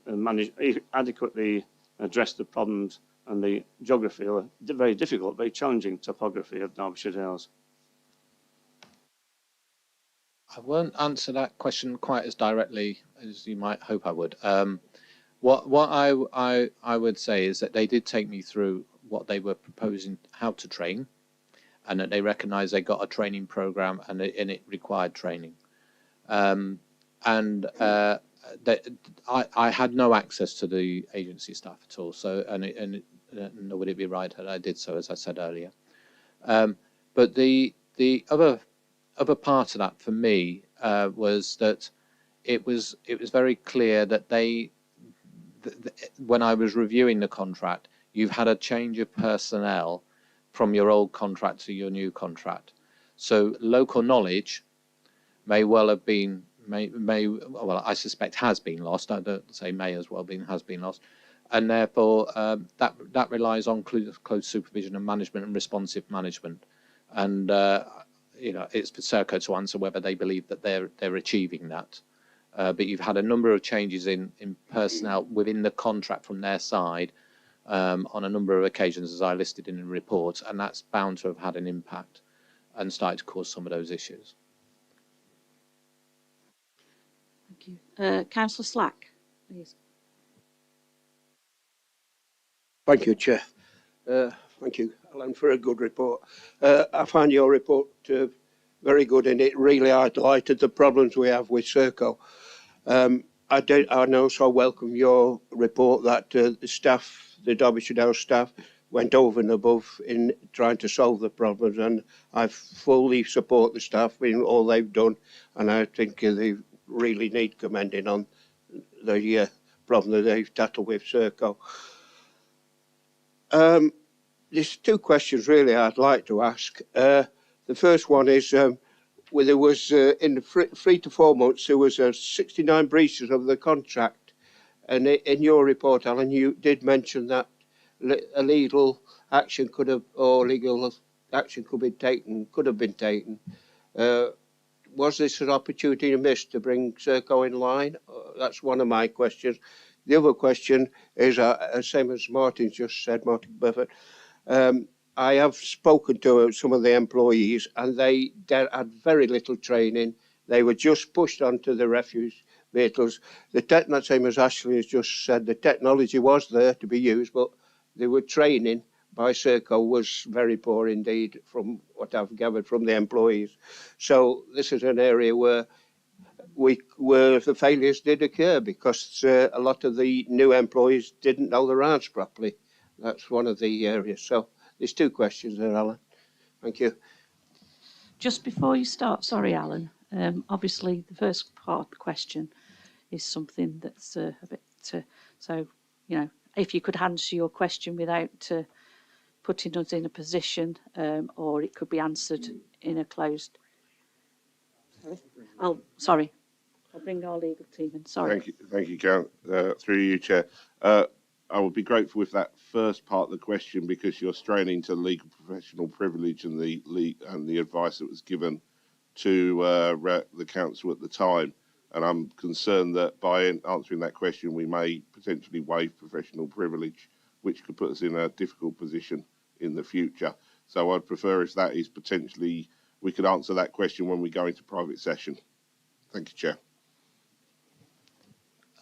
manage, adequately address the problems and the geography, or very difficult, very challenging topography of Derbyshire Dales. I won't answer that question quite as directly as you might hope I would. What I would say is that they did take me through what they were proposing, how to train, and that they recognised they got a training program and it required training. I had no access to the agency staff at all, so nor would it be right that I did so, as I said earlier. But the other part of that for me was that it was very clear that when I was reviewing the contract, you've had a change of personnel from your old contract to your new contract. So local knowledge may well have been, well, I suspect has been lost. I don't say may as well been, has been lost. And therefore, that relies on close supervision and management and responsive management. And, it's for Serco to answer whether they believe that they're achieving that. But you've had a number of changes in personnel within the contract from their side on a number of occasions, as I listed in the report, and that's bound to have had an impact and started to cause some of those issues. Thank you. Councillor Slack, please. Thank you, Chair. Thank you, Alan, for a good report. I find your report very good, and it really highlighted the problems we have with Serco. I also welcome your report that the Derbyshire Dales staff went over and above in trying to solve the problems, and I fully support the staff in all they've done, and I think they really need commending on the problem that they've tackled with Serco. There's two questions really I'd like to ask. The first one is, where there was in the 3 to 4 months there was 69 breaches of the contract, and in your report, Alan, you did mention that illegal action legal action could have been taken. Was this an opportunity missed to bring Serco in line? That's one of my questions. The other question is, same as Martin just said, Martin Buffett. I have spoken to some of the employees, and they had very little training. They were just pushed onto the refuse vehicles. The same as Ashley has just said, the technology was there to be used, but they were training by Serco was very poor indeed, from what I've gathered from the employees. So this is an area where the failures did occur because a lot of the new employees didn't know the routes properly. That's one of the areas. So there's two questions there, Alan. Thank you. Just before you start, sorry, Alan. Obviously, the first part of the question is something that's a bit. So, if you could answer your question without putting us in a position, or it could be answered in a closed. Oh, sorry. I'll bring our legal team in. Sorry. Thank you, through you, Chair. I would be grateful if that first part of the question, because you're straying into legal professional privilege and the advice that was given to the council at the time, and I'm concerned that by answering that question we may potentially waive professional privilege, which could put us in a difficult position in the future. So I'd prefer if that is potentially, we could answer that question when we go into private session. Thank you, Chair.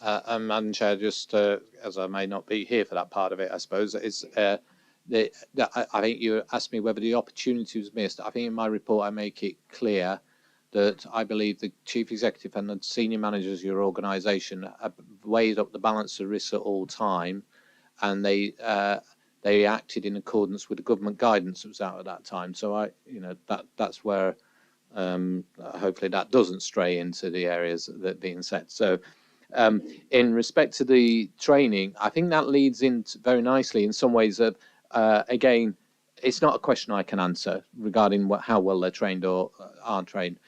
Madam Chair, just as I may not be here for that part of it, I suppose, I think you asked me whether the opportunity was missed. I think in my report I make it clear that I believe the Chief Executive and the senior managers of your organisation have weighed up the balance of risks at all time, and they acted in accordance with the government guidance that was out at that time. So that's where hopefully that doesn't stray into the areas that are being said. So in respect to the training, I think that leads in very nicely in some ways of, again, it's not a question I can answer regarding how well they're trained or aren't trained.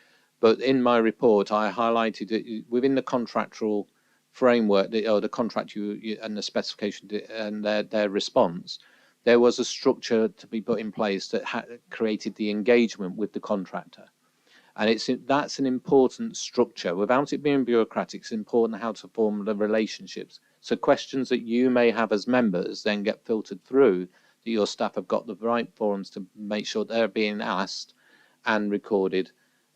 But in my report, I highlighted that within the contractual framework or the contract and the specification and their response, there was a structure to be put in place that created the engagement with the contractor. And that's an important structure. Without it being bureaucratic, it's important how to form the relationships. So questions that you may have as members then get filtered through, that your staff have got the right forums to make sure they're being asked and recorded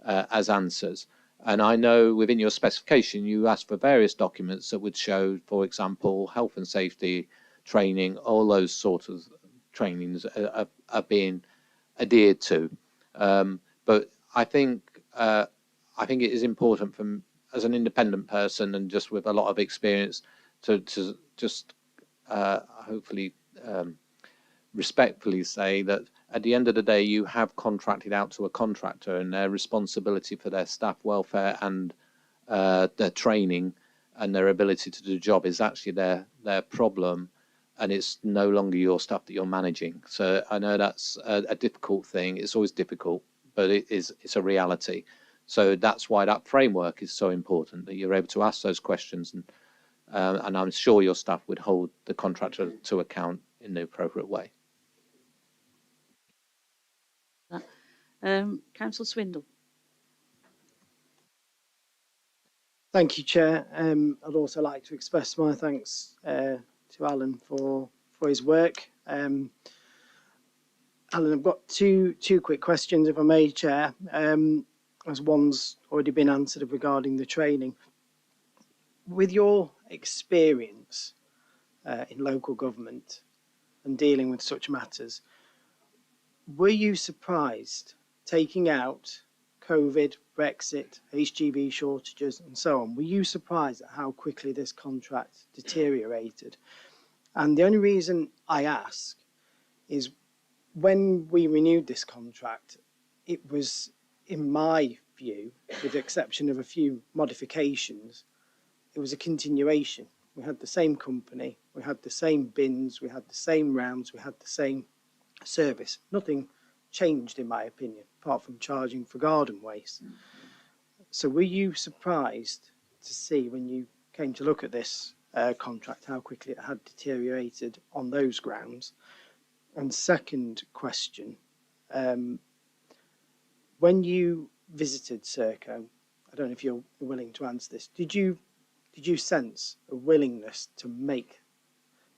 as answers. And I know within your specification, you asked for various documents that would show, for example, health and safety training, all those sorts of trainings are being adhered to. But I think it is important as an independent person and just with a lot of experience to just hopefully respectfully say that at the end of the day, you have contracted out to a contractor, and their responsibility for their staff welfare and their training and their ability to do the job is actually their problem, and it's no longer your staff that you're managing. So I know that's a difficult thing. It's always difficult, but it's a reality. So that's why that framework is so important, that you're able to ask those questions, and I'm sure your staff would hold the contractor to account in the appropriate way. Councillor Swindle. Thank you, Chair. I'd also like to express my thanks to Alan for his work. Alan, I've got two quick questions, if I may, Chair, as one's already been answered regarding the training. With your experience in local government and dealing with such matters, were you surprised, taking out COVID, Brexit, HGV shortages and so on, were you surprised at how quickly this contract deteriorated? And the only reason I ask is when we renewed this contract, it was, in my view, with the exception of a few modifications, it was a continuation. We had the same company, we had the same bins, we had the same rounds, we had the same service. Nothing changed, in my opinion, apart from charging for garden waste. So were you surprised to see, when you came to look at this contract, how quickly it had deteriorated on those grounds? And second question, when you visited Serco, I don't know if you're willing to answer this, did you sense a willingness to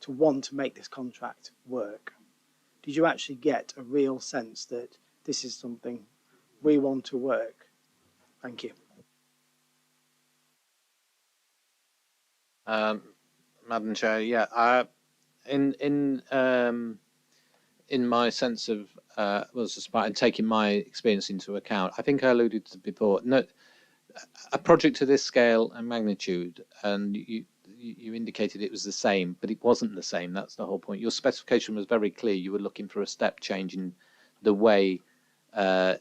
want to make this contract work? Did you actually get a real sense that this is something we want to work? Thank you. Madam Chair, yeah, in my sense of and taking my experience into account, I think I alluded to before. No, a project to this scale and magnitude, and you indicated it was the same, but it wasn't the same. That's the whole point. Your specification was very clear. You were looking for a step change in the way the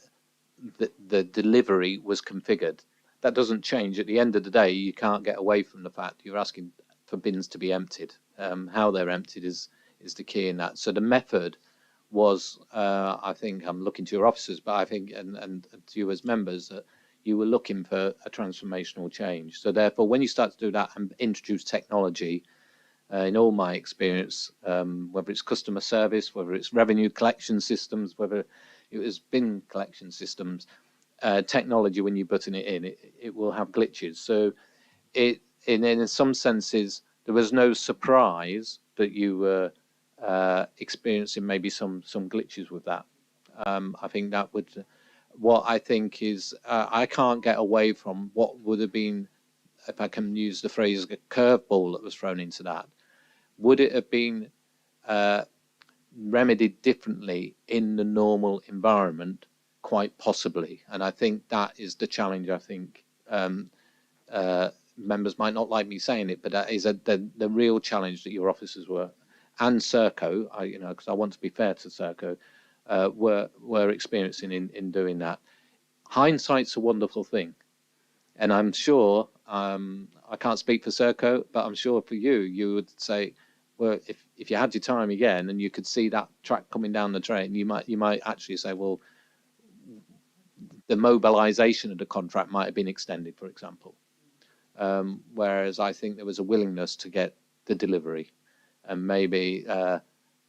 delivery was configured. That doesn't change. At the end of the day, you can't get away from the fact you're asking for bins to be emptied. How they're emptied is the key in that. So the method was, I think, I'm looking to your officers, but I think, and to you as members, you were looking for a transformational change. So therefore, when you start to do that and introduce technology, in all my experience, whether it's customer service, whether it's revenue collection systems, whether it was bin collection systems, technology, when you button it in, it will have glitches. So in some senses, there was no surprise that you were experiencing maybe some glitches with that. I think that would, what I think is, I can't get away from what would have been, if I can use the phrase, a curveball that was thrown into that. Would it have been remedied differently in the normal environment? Quite possibly. And I think that is the challenge. I think members might not like me saying it, but that is the real challenge that your officers were, and Serco, because I want to be fair to Serco, were experiencing in doing that. Hindsight's a wonderful thing. And I'm sure, I can't speak for Serco, but I'm sure for you, you would say, well, if you had your time again and you could see that track coming down the train, you might actually say, well, the mobilisation of the contract might have been extended, for example. Whereas I think there was a willingness to get the delivery, and maybe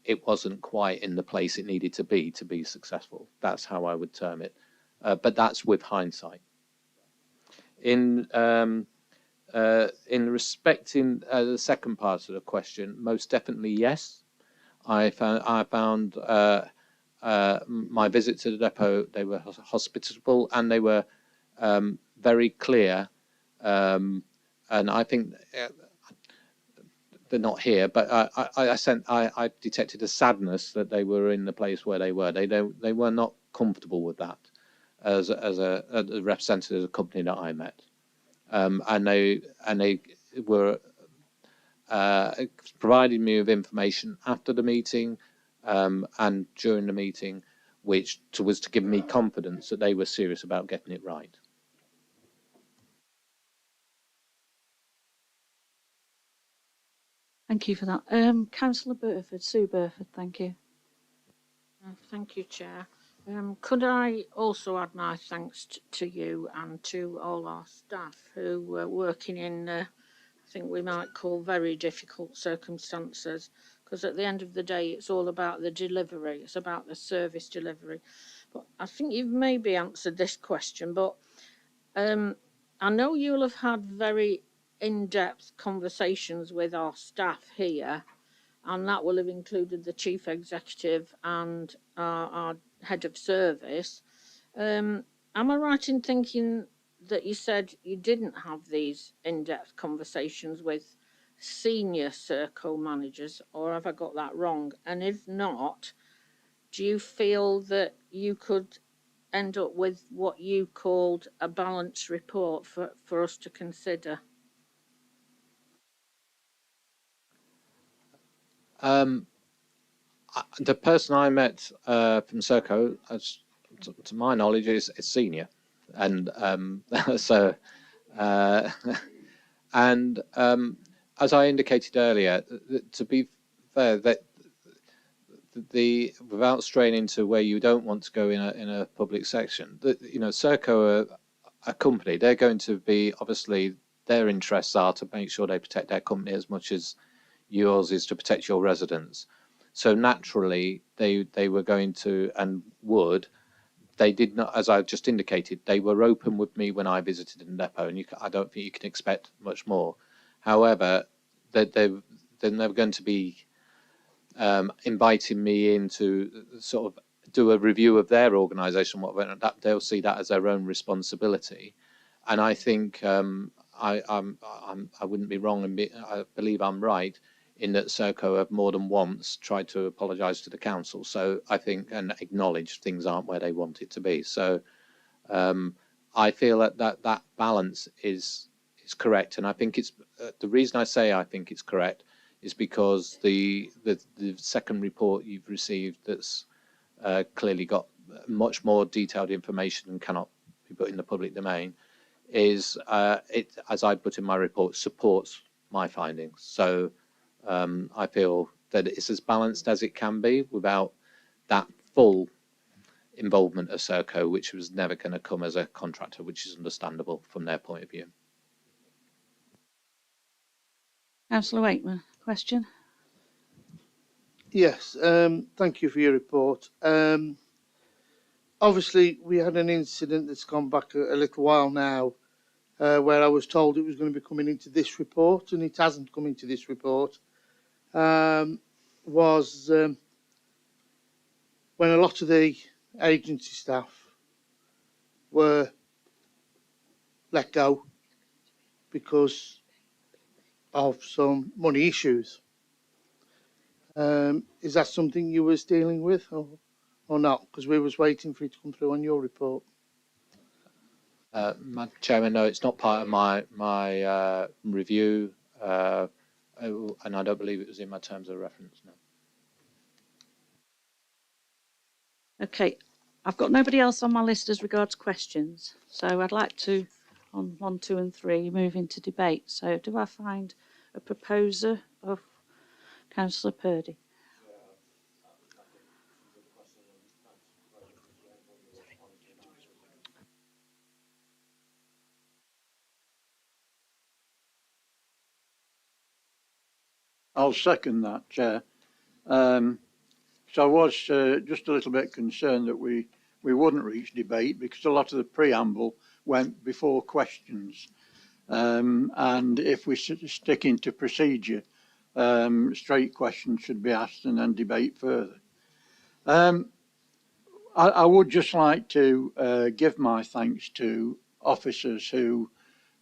it wasn't quite in the place it needed to be successful. That's how I would term it. But that's with hindsight. In respecting the second part of the question, most definitely yes. I found my visit to the depot, they were hospitable and they were very clear. And I think they're not here, but I detected a sadness that they were in the place where they were. They were not comfortable with that as a representative of the company that I met. And they were providing me with information after the meeting and during the meeting, which was to give me confidence that they were serious about getting it right. Thank you for that. Councillor Burford, Sue Burford, thank you. Thank you, Chair. Could I also add my thanks to you and to all our staff who were working in, I think we might call very difficult circumstances, because at the end of the day, it's all about the delivery. It's about the service delivery. But I think you've maybe answered this question, but I know you'll have had very in-depth conversations with our staff here, and that will have included the chief executive and our head of service. Am I right in thinking that you said you didn't have these in-depth conversations with senior Serco managers, or have I got that wrong? And if not, do you feel that you could end up with what you called a balanced report for us to consider? The person I met from Serco, as to my knowledge, is senior, and so and as I indicated earlier, to be fair, that without straying into where you don't want to go in a public section, Serco are a company. They're going to be, obviously, their interests are to make sure they protect their company as much as yours is to protect your residents. So naturally, they were going to and would. They did not, as I just indicated, they were open with me when I visited the depot, and I don't think you can expect much more. However, they're never going to be inviting me in to sort of do a review of their organisation. That they'll see that as their own responsibility, and I think I wouldn't be wrong, and I believe I'm right in that Serco have more than once tried to apologise to the council. So I think and acknowledge things aren't where they want it to be. So I feel that balance is correct, and I think it's the reason I say I think it's correct is because the second report you've received that's clearly got much more detailed information and cannot be put in the public domain is it, as I put in my report, supports my findings. So I feel that it's as balanced as it can be without that full involvement of Serco, which was never going to come as a contractor, which is understandable from their point of view. Councillor Wakeman, question? Yes, thank you for your report. Obviously, we had an incident that's gone back a little while now, where I was told it was going to be coming into this report, and it hasn't come into this report. When a lot of the agency staff were let go because of some money issues. Is that something you was dealing with, or not? Because we was waiting for it to come through on your report. Madam Chairman, no, it's not part of my review, and I don't believe it was in my terms of reference. No. Okay, I've got nobody else on my list as regards questions, so I'd like to, on 1, 2 and 3, move into debate. So do I find a proposer of Councillor Purdy? I'll second that, Chair. So I was just a little bit concerned that we wouldn't reach debate because a lot of the preamble went before questions. And if we stick into procedure, straight questions should be asked and then debate further. I would just like to give my thanks to officers who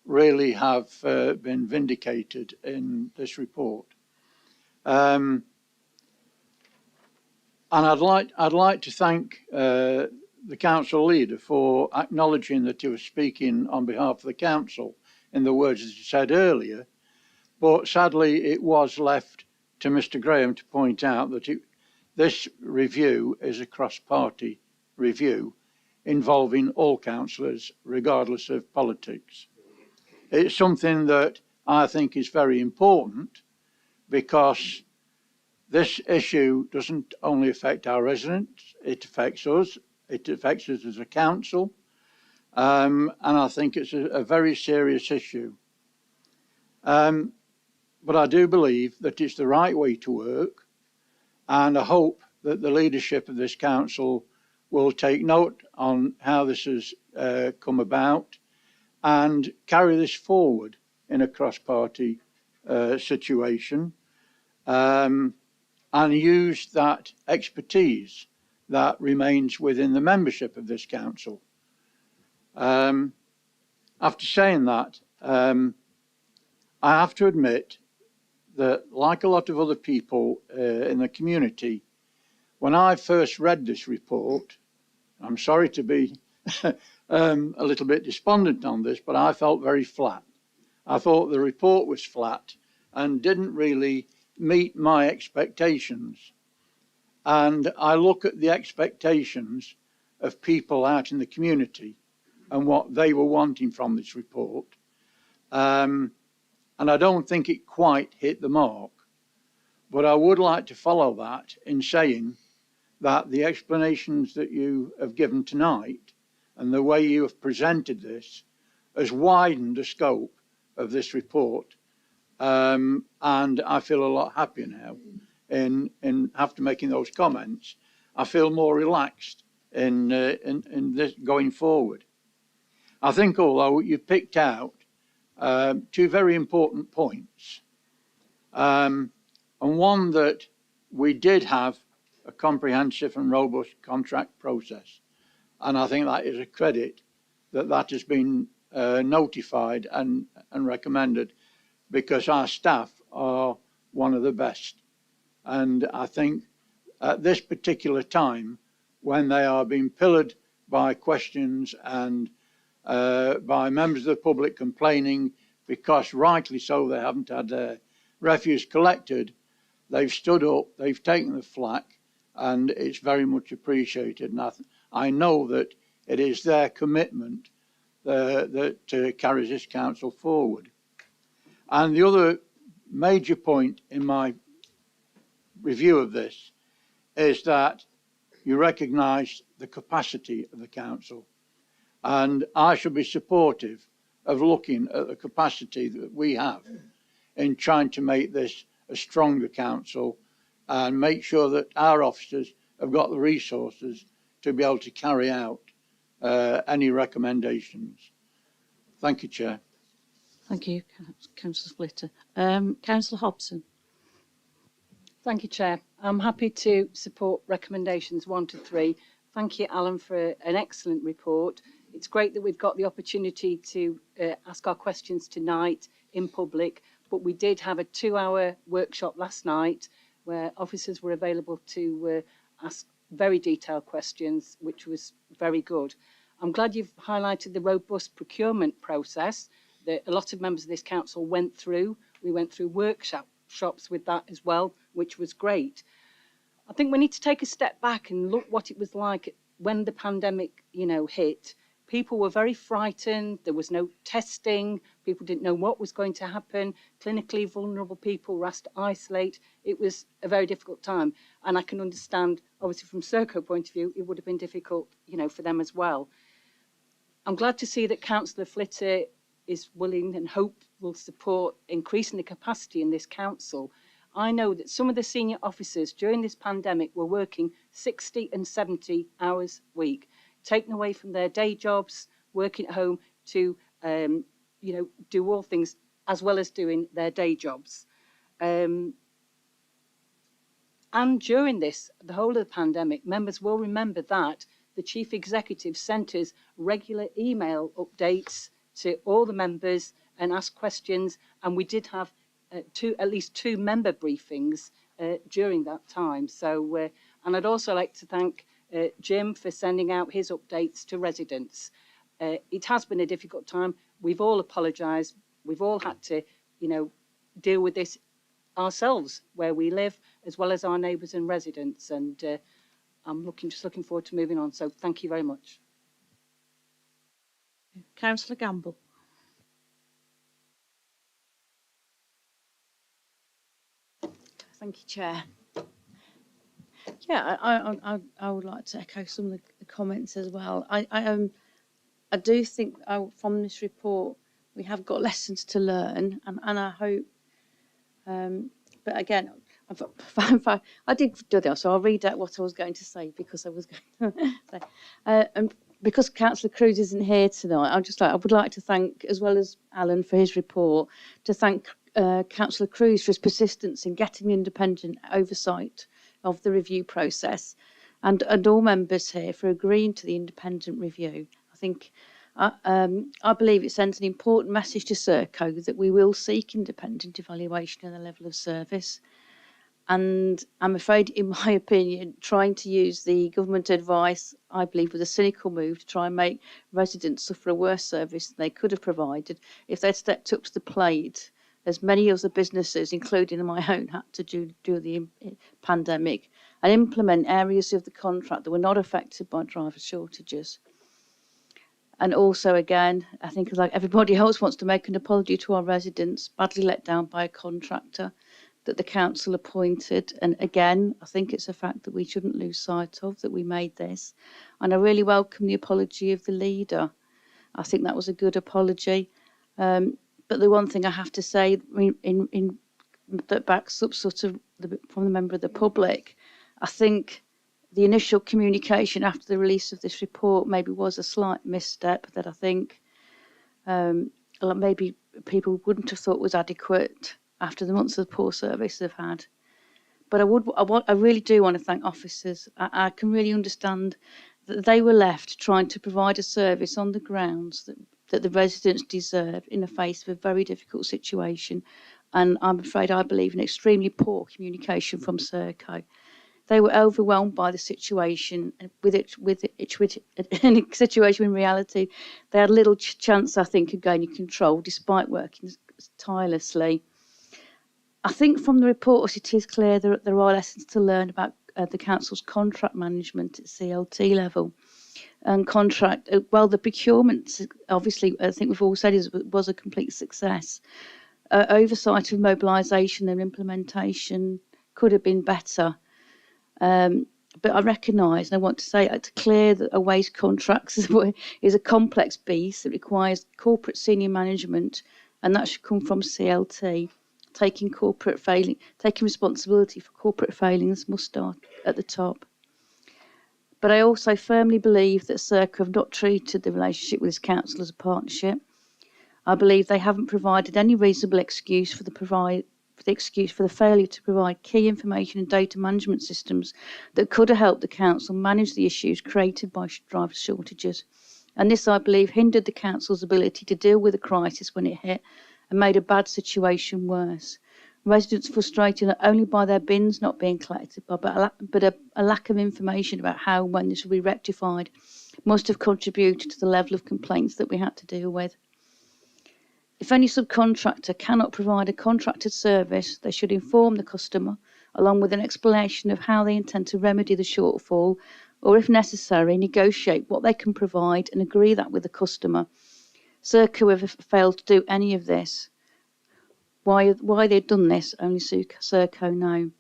really have been vindicated in this report. And I'd like to thank the council leader for acknowledging that he was speaking on behalf of the council in the words that he said earlier. But sadly, it was left to Mr. Graham to point out that this review is a cross-party review involving all councillors, regardless of politics. It's something that I think is very important because this issue doesn't only affect our residents, it affects us as a council, and I think it's a very serious issue. But I do believe that it's the right way to work, and I hope that the leadership of this council will take note on how this has come about and carry this forward in a cross-party situation. And use that expertise that remains within the membership of this council. After saying that, I have to admit that, like a lot of other people in the community, when I first read this report, I'm sorry to be a little bit despondent on this, but I felt very flat. I thought the report was flat and didn't really meet my expectations. And I look at the expectations of people out in the community and what they were wanting from this report. And I don't think it quite hit the mark. But I would like to follow that in saying that the explanations that you have given tonight and the way you have presented this has widened the scope of this report. And I feel a lot happier now in after making those comments. I feel more relaxed in this going forward. I think, although you picked out 2 very important points, and one that we did have a comprehensive and robust contract process, and I think that is a credit that has been notified and recommended, because our staff are one of the best. And I think at this particular time, when they are being pillared by questions and by members of the public complaining because, rightly so, they haven't had their refuse collected, they've stood up, they've taken the flak, and it's very much appreciated. And I know that it is their commitment that carries this council forward. And the other major point in my review of this is that you recognise the capacity of the council. And I should be supportive of looking at the capacity that we have in trying to make this a stronger council and make sure that our officers have got the resources to be able to carry out any recommendations. Thank you, Chair. Thank you, Councillor Splitter. Councillor Hobson. Thank you, Chair. I'm happy to support recommendations 1 to 3. Thank you, Alan, for an excellent report. It's great that we've got the opportunity to ask our questions tonight in public, but we did have a 2-hour workshop last night where officers were available to ask very detailed questions, which was very good. I'm glad you've highlighted the robust procurement process that a lot of members of this council went through. We went through workshops with that as well, which was great. I think we need to take a step back and look what it was like when the pandemic, hit. People were very frightened. There was no testing. People didn't know what was going to happen. Clinically vulnerable people were asked to isolate. It was a very difficult time. And I can understand, obviously, from Serco point of view, it would have been difficult, for them as well. I'm glad to see that Councillor Flitter is willing and hope will support increasing the capacity in this council. I know that some of the senior officers during this pandemic were working 60 and 70 hours a week, taken away from their day jobs, working at home to, do all things as well as doing their day jobs. And during this, the whole of the pandemic, members will remember that the Chief Executive sent us regular email updates to all the members and asked questions, and we did have at least two member briefings during that time. So, and I'd also like to thank Jim for sending out his updates to residents. It has been a difficult time. We've all apologised. We've all had to, deal with this ourselves where we live, as well as our neighbours and residents. And I'm just looking forward to moving on. So thank you very much. Councillor Gamble. Thank you, Chair. Yeah, I would like to echo some of the comments as well. I do think from this report we have got lessons to learn, and I hope. But again, I did do that, so I'll read out what I was going to say because I was going to say. And because Councillor Cruz isn't here tonight, I would like to thank, as well as Alan for his report, to thank Councillor Cruz for his persistence in getting independent oversight of the review process, and all members here for agreeing to the independent review. I think I believe it sends an important message to Serco that we will seek independent evaluation of the level of service. And I'm afraid, in my opinion, trying to use the government advice, I believe, was a cynical move to try and make residents suffer a worse service than they could have provided if they'd stepped up to the plate, as many of the businesses, including my own, had to do the pandemic, and implement areas of the contract that were not affected by driver shortages. And also, again, I think like everybody else wants to make an apology to our residents, badly let down by a contractor that the council appointed. And again, I think it's a fact that we shouldn't lose sight of, that we made this. And I really welcome the apology of the leader. I think that was a good apology. But the one thing I have to say that backs up sort of from the member of the public, I think the initial communication after the release of this report maybe was a slight misstep that I think maybe people wouldn't have thought was adequate after the months of poor service they've had. But I really do want to thank officers. I can really understand that they were left trying to provide a service on the grounds that the residents deserve in the face of a very difficult situation. And I'm afraid I believe in extremely poor communication from Serco. They were overwhelmed by the situation, and in a situation in reality, they had little chance, I think, of gaining control despite working tirelessly. I think from the report it is clear that there are lessons to learn about the council's contract management at CLT level. And the procurement, obviously, I think we've all said was a complete success. Oversight of mobilisation and implementation could have been better. but I recognise, and I want to say it's clear that a waste contract is a complex beast that requires corporate senior management, and that should come from CLT. Taking responsibility for corporate failings must start at the top. But I also firmly believe that Serco have not treated the relationship with this council as a partnership. I believe they haven't provided any reasonable excuse for the failure to provide key information and data management systems that could have helped the council manage the issues created by driver shortages. And this, I believe, hindered the council's ability to deal with the crisis when it hit and made a bad situation worse. Residents frustrated not only by their bins not being collected, but a lack of information about how and when this will be rectified must have contributed to the level of complaints that we had to deal with. If any subcontractor cannot provide a contracted service, they should inform the customer, along with an explanation of how they intend to remedy the shortfall, or if necessary, negotiate what they can provide and agree that with the customer. Serco have failed to do any of this. Why they've done this, only Serco know.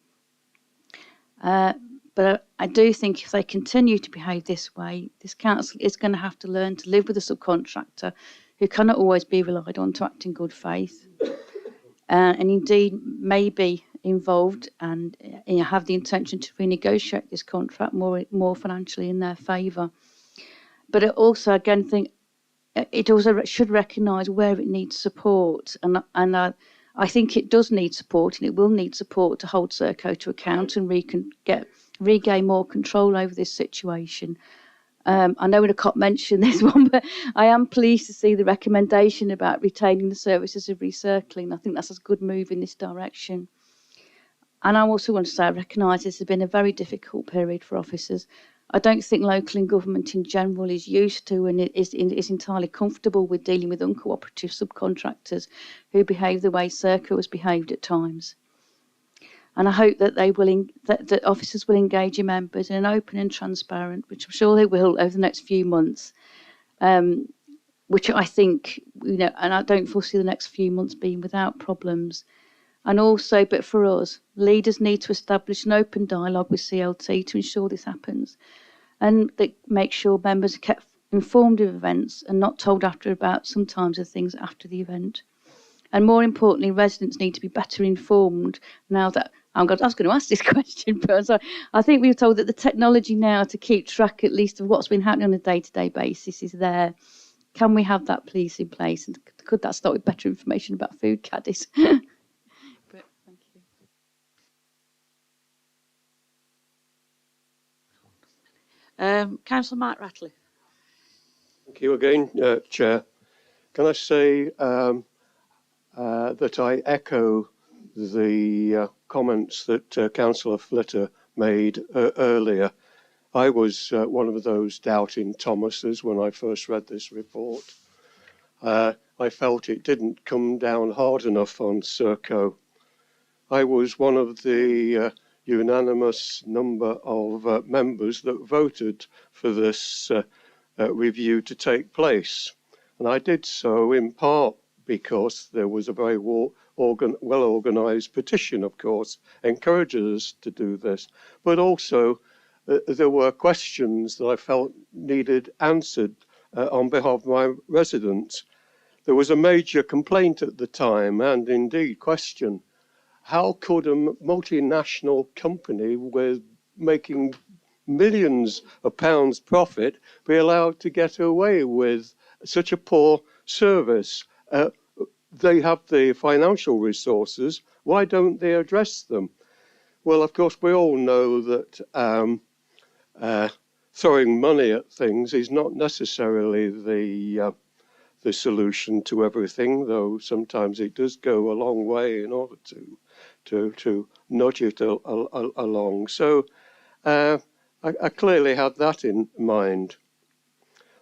But I do think if they continue to behave this way, this council is going to have to learn to live with a subcontractor who cannot always be relied on to act in good faith, and indeed may be involved and have the intention to renegotiate this contract more financially in their favour. But it also, again, think it also should recognise where it needs support, and I think it does need support, and it will need support to hold Serco to account and regain more control over this situation. I know I can't mention this one, but I am pleased to see the recommendation about retaining the services of recircling. I think that's a good move in this direction. And I also want to say I recognise this has been a very difficult period for officers. I don't think local government in general is used to and is entirely comfortable with dealing with uncooperative subcontractors who behave the way Serco has behaved at times. And I hope that that officers will engage your members in an open and transparent, which I'm sure they will over the next few months, which I think, and I don't foresee the next few months being without problems. And also, but for us, leaders need to establish an open dialogue with CLT to ensure this happens, and that make sure members are kept informed of events and not told sometimes of things after the event. And more importantly, residents need to be better informed now that I was going to ask this question, but I think we were told that the technology now to keep track at least of what's been happening on a day-to-day basis is there. Can we have that please in place? And could that start with better information about food caddies? But thank you. Councillor Mike Ratcliffe. Thank you again, Chair. Can I say that I echo the comments that Councillor Flitter made earlier. I was one of those doubting Thomases when I first read this report. I felt it didn't come down hard enough on Serco. I was one of the unanimous number of members that voted for this review to take place. And I did so in part because there was a very well-organised petition, of course, encouraging us to do this. But also, there were questions that I felt needed answered on behalf of my residents. There was a major complaint at the time, and indeed question, how could a multinational company with making millions of pounds profit be allowed to get away with such a poor service? They have the financial resources. Why don't they address them? Well, of course, we all know that throwing money at things is not necessarily the solution to everything, though sometimes it does go a long way in order to nudge it along. So I clearly had that in mind.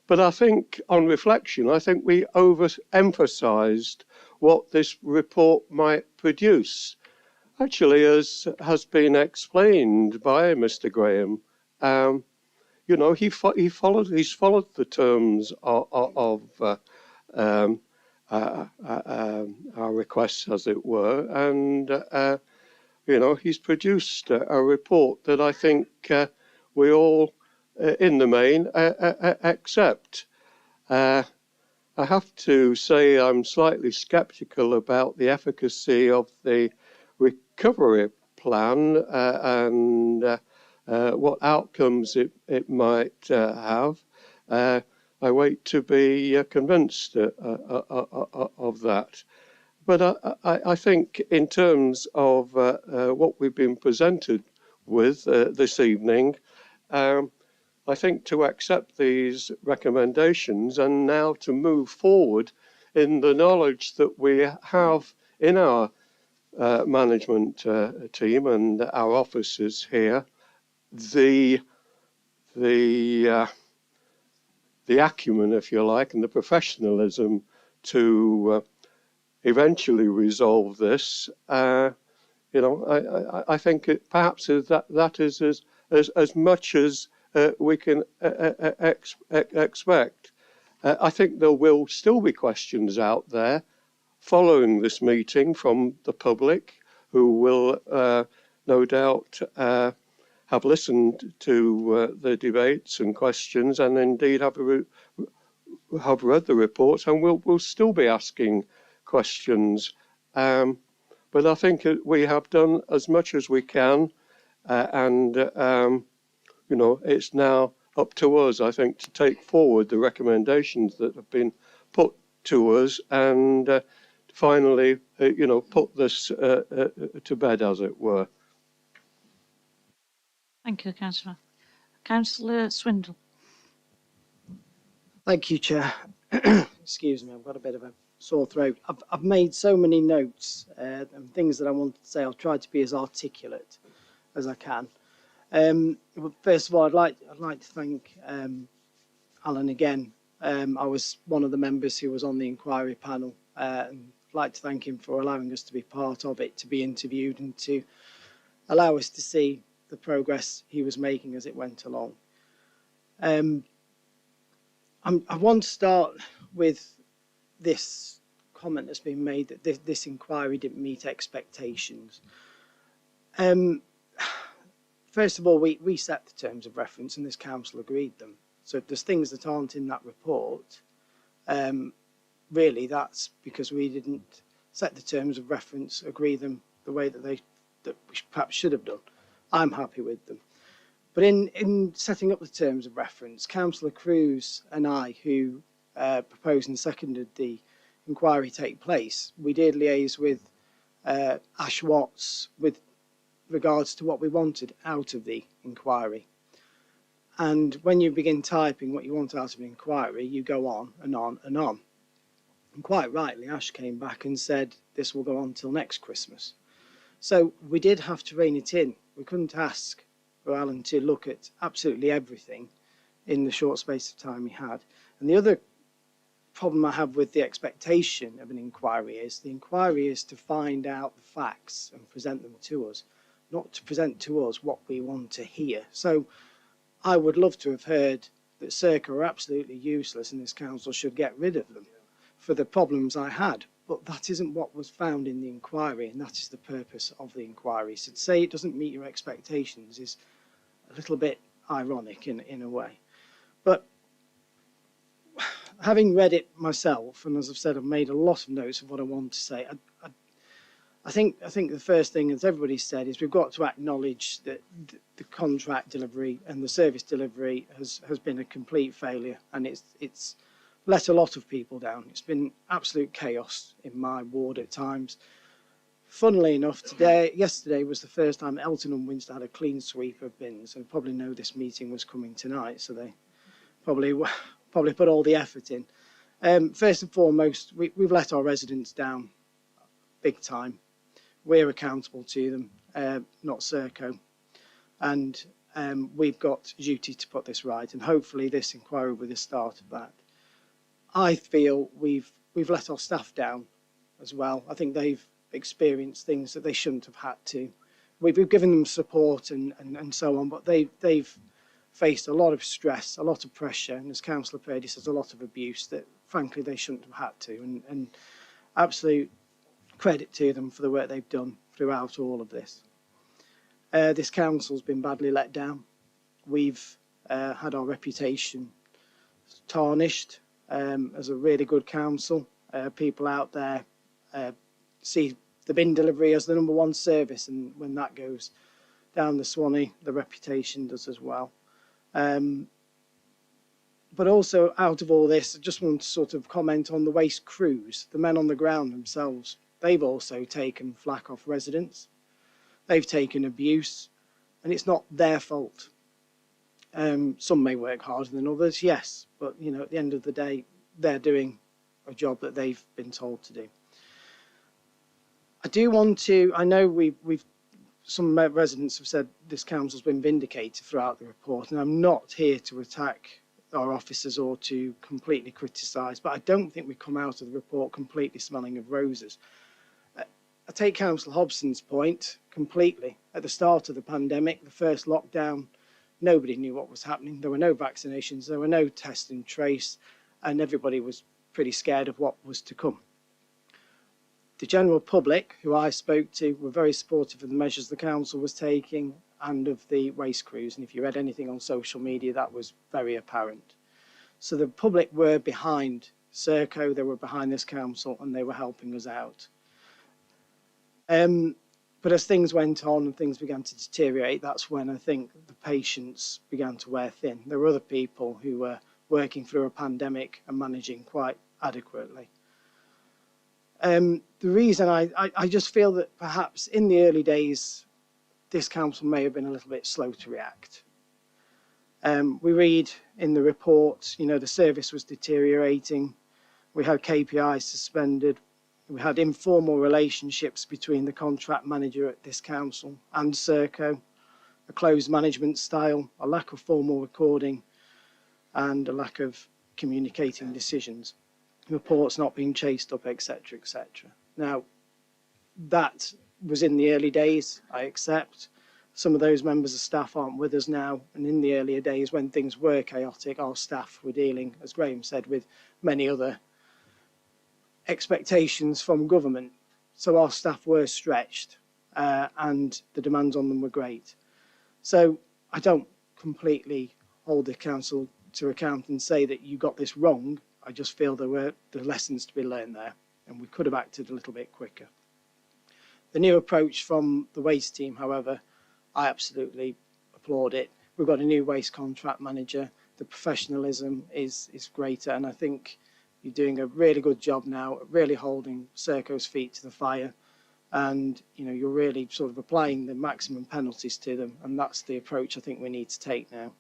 But I think, on reflection, I think we overemphasised what this report might produce. Actually, as has been explained by Mr. Graham, he's followed the terms of our requests, as it were, and he's produced a report that I think we all, in the main, accept. I have to say I'm slightly sceptical about the efficacy of the recovery plan and what outcomes it might have. I wait to be convinced of that. But I think in terms of what we've been presented with this evening, I think to accept these recommendations and now to move forward in the knowledge that we have in our management team and our officers here, the acumen, if you like, and the professionalism to eventually resolve this. I think perhaps that is as much as we can expect. I think there will still be questions out there following this meeting from the public who will no doubt have listened to the debates and questions and indeed have read the reports and will still be asking questions. But I think we have done as much as we can and it's now up to us, I think, to take forward the recommendations that have been put to us and finally, put this to bed, as it were. Thank you, Councillor. Councillor Swindle. Thank you, Chair. Excuse me, I've got a bit of a sore throat. I've made so many notes and things that I wanted to say. I'll try to be as articulate as I can. First of all, I'd like to thank Alan again. I was one of the members who was on the inquiry panel, and I'd like to thank him for allowing us to be part of it, to be interviewed, and to allow us to see the progress he was making as it went along. I want to start with this comment that's been made that this inquiry didn't meet expectations. First of all, we set the terms of reference and this council agreed them. So if there's things that aren't in that report, really that's because we didn't set the terms of reference, agree them the way that we perhaps should have done. I'm happy with them. But in setting up the terms of reference, Councillor Cruz and I, who proposed and seconded the inquiry take place, we did liaise with Ash Watts with regards to what we wanted out of the inquiry. And when you begin typing what you want out of an inquiry, you go on and on and on. And quite rightly, Ash came back and said this will go on till next Christmas. So we did have to rein it in. We couldn't ask for Alan to look at absolutely everything in the short space of time he had. And the other problem I have with the expectation of an inquiry is the inquiry is to find out the facts and present them to us, not to present to us what we want to hear. So I would love to have heard that Serco are absolutely useless and this council should get rid of them for the problems I had. But that isn't what was found in the inquiry, and that is the purpose of the inquiry. So to say it doesn't meet your expectations is a little bit ironic in a way. But having read it myself, and as I've said, I've made a lot of notes of what I want to say. I think the first thing, as everybody said, is we've got to acknowledge that the contract delivery and the service delivery has been a complete failure, and it's let a lot of people down. It's been absolute chaos in my ward at times. Funnily enough, yesterday was the first time Elton and Winster had a clean sweep of bins, and probably know this meeting was coming tonight, so they probably put all the effort in. First and foremost, we've let our residents down big time. We're accountable to them, not Serco, and we've got a duty to put this right, and hopefully this inquiry will be the start of that. I feel we've let our staff down as well. I think they've experienced things that they shouldn't have had to. We've given them support and so on, but they've faced a lot of stress, a lot of pressure, and as Councillor Purdy says, a lot of abuse that frankly they shouldn't have had to, and absolute credit to them for the work they've done throughout all of this. This council's been badly let down. we've had our reputation tarnished as a really good council. People out there see the bin delivery as the #1 service, and when that goes down the Swanee, the reputation does as well. But also out of all this, I just want to sort of comment on the waste crews, the men on the ground themselves. They've also taken flack off residents. They've taken abuse, and it's not their fault. Some may work harder than others, yes, but you know, at the end of the day, they're doing a job that they've been told to do. I do want to, I know some residents have said this council's been vindicated throughout the report, and I'm not here to attack our officers or to completely criticise, but I don't think we come out of the report completely smelling of roses. I take Councillor Hobson's point completely. At the start of the pandemic, the first lockdown, nobody knew what was happening. There were no vaccinations, there were no test and trace, and everybody was pretty scared of what was to come. The general public, who I spoke to, were very supportive of the measures the council was taking and of the waste crews. And if you read anything on social media, that was very apparent. So the public were behind Serco, they were behind this council, and they were helping us out. But as things went on and things began to deteriorate, that's when I think the patience began to wear thin. There were other people who were working through a pandemic and managing quite adequately. The reason I just feel that perhaps in the early days, this council may have been a little bit slow to react. We read in the report, you know, the service was deteriorating. We had KPIs suspended. We had informal relationships between the contract manager at this council and Serco, a closed management style, a lack of formal recording, and a lack of communicating decisions, reports not being chased up, etc., etc. Now, that was in the early days, I accept. Some of those members of staff aren't with us now, and in the earlier days when things were chaotic, our staff were dealing, as Graham said, with many other expectations from government. So our staff were stretched and the demands on them were great. So I don't completely hold the council to account and say that you got this wrong. I just feel there were the lessons to be learned there, and we could have acted a little bit quicker. The new approach from the waste team, however, I absolutely applaud it. We've got a new waste contract manager. The professionalism is greater, and I think you're doing a really good job now, really holding Serco's feet to the fire, and you know, you're really sort of applying the maximum penalties to them, and that's the approach I think we need to take now.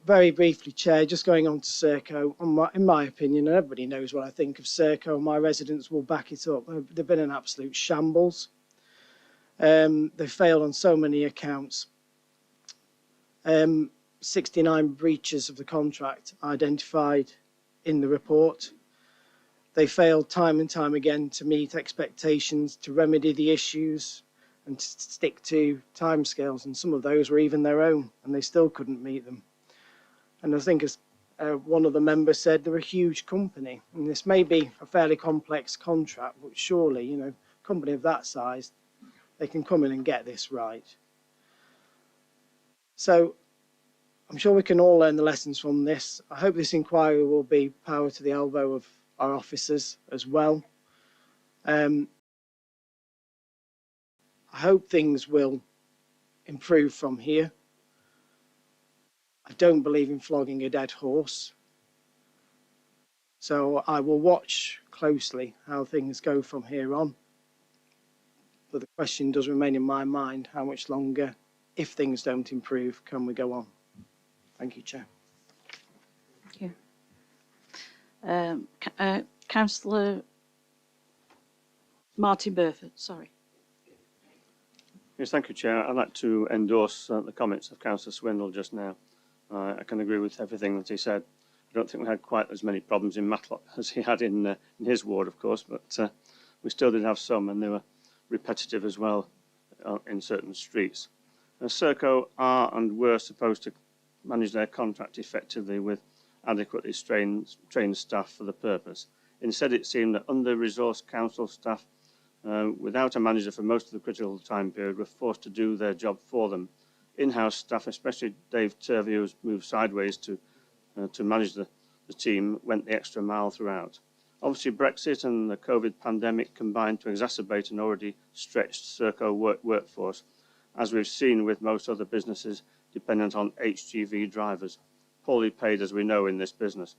Very briefly, Chair, just going on to Serco, in my opinion, and everybody knows what I think of Serco, and my residents will back it up. They've been an absolute shambles. They've failed on so many accounts. 69 breaches of the contract identified in the report. They failed time and time again to meet expectations, to remedy the issues, and to stick to timescales, and some of those were even their own, and they still couldn't meet them. And I think, as one of the members said, they're a huge company, and this may be a fairly complex contract, but surely, you know, a company of that size, they can come in and get this right. So I'm sure we can all learn the lessons from this. I hope this inquiry will be power to the elbow of our officers as well. I hope things will improve from here. I don't believe in flogging a dead horse. So I will watch closely how things go from here on. But the question does remain in my mind, how much longer, if things don't improve, can we go on? Thank you, Chair. Thank you. Councillor Martin Burford, sorry. Yes, thank you, Chair. I'd like to endorse the comments of Councillor Swindle just now. I can agree with everything that he said. I don't think we had quite as many problems in Matlock as he had in his ward, of course, but we still did have some, and they were repetitive as well in certain streets. Serco are and were supposed to manage their contract effectively with adequately trained staff for the purpose. Instead, it seemed that under-resourced council staff, without a manager for most of the critical time period, were forced to do their job for them in-house staff, especially Dave Turvey, who's moved sideways to manage the team, went the extra mile throughout. Obviously, Brexit and the COVID pandemic combined to exacerbate an already stretched Serco workforce, as we've seen with most other businesses dependent on HGV drivers, poorly paid as we know in this business.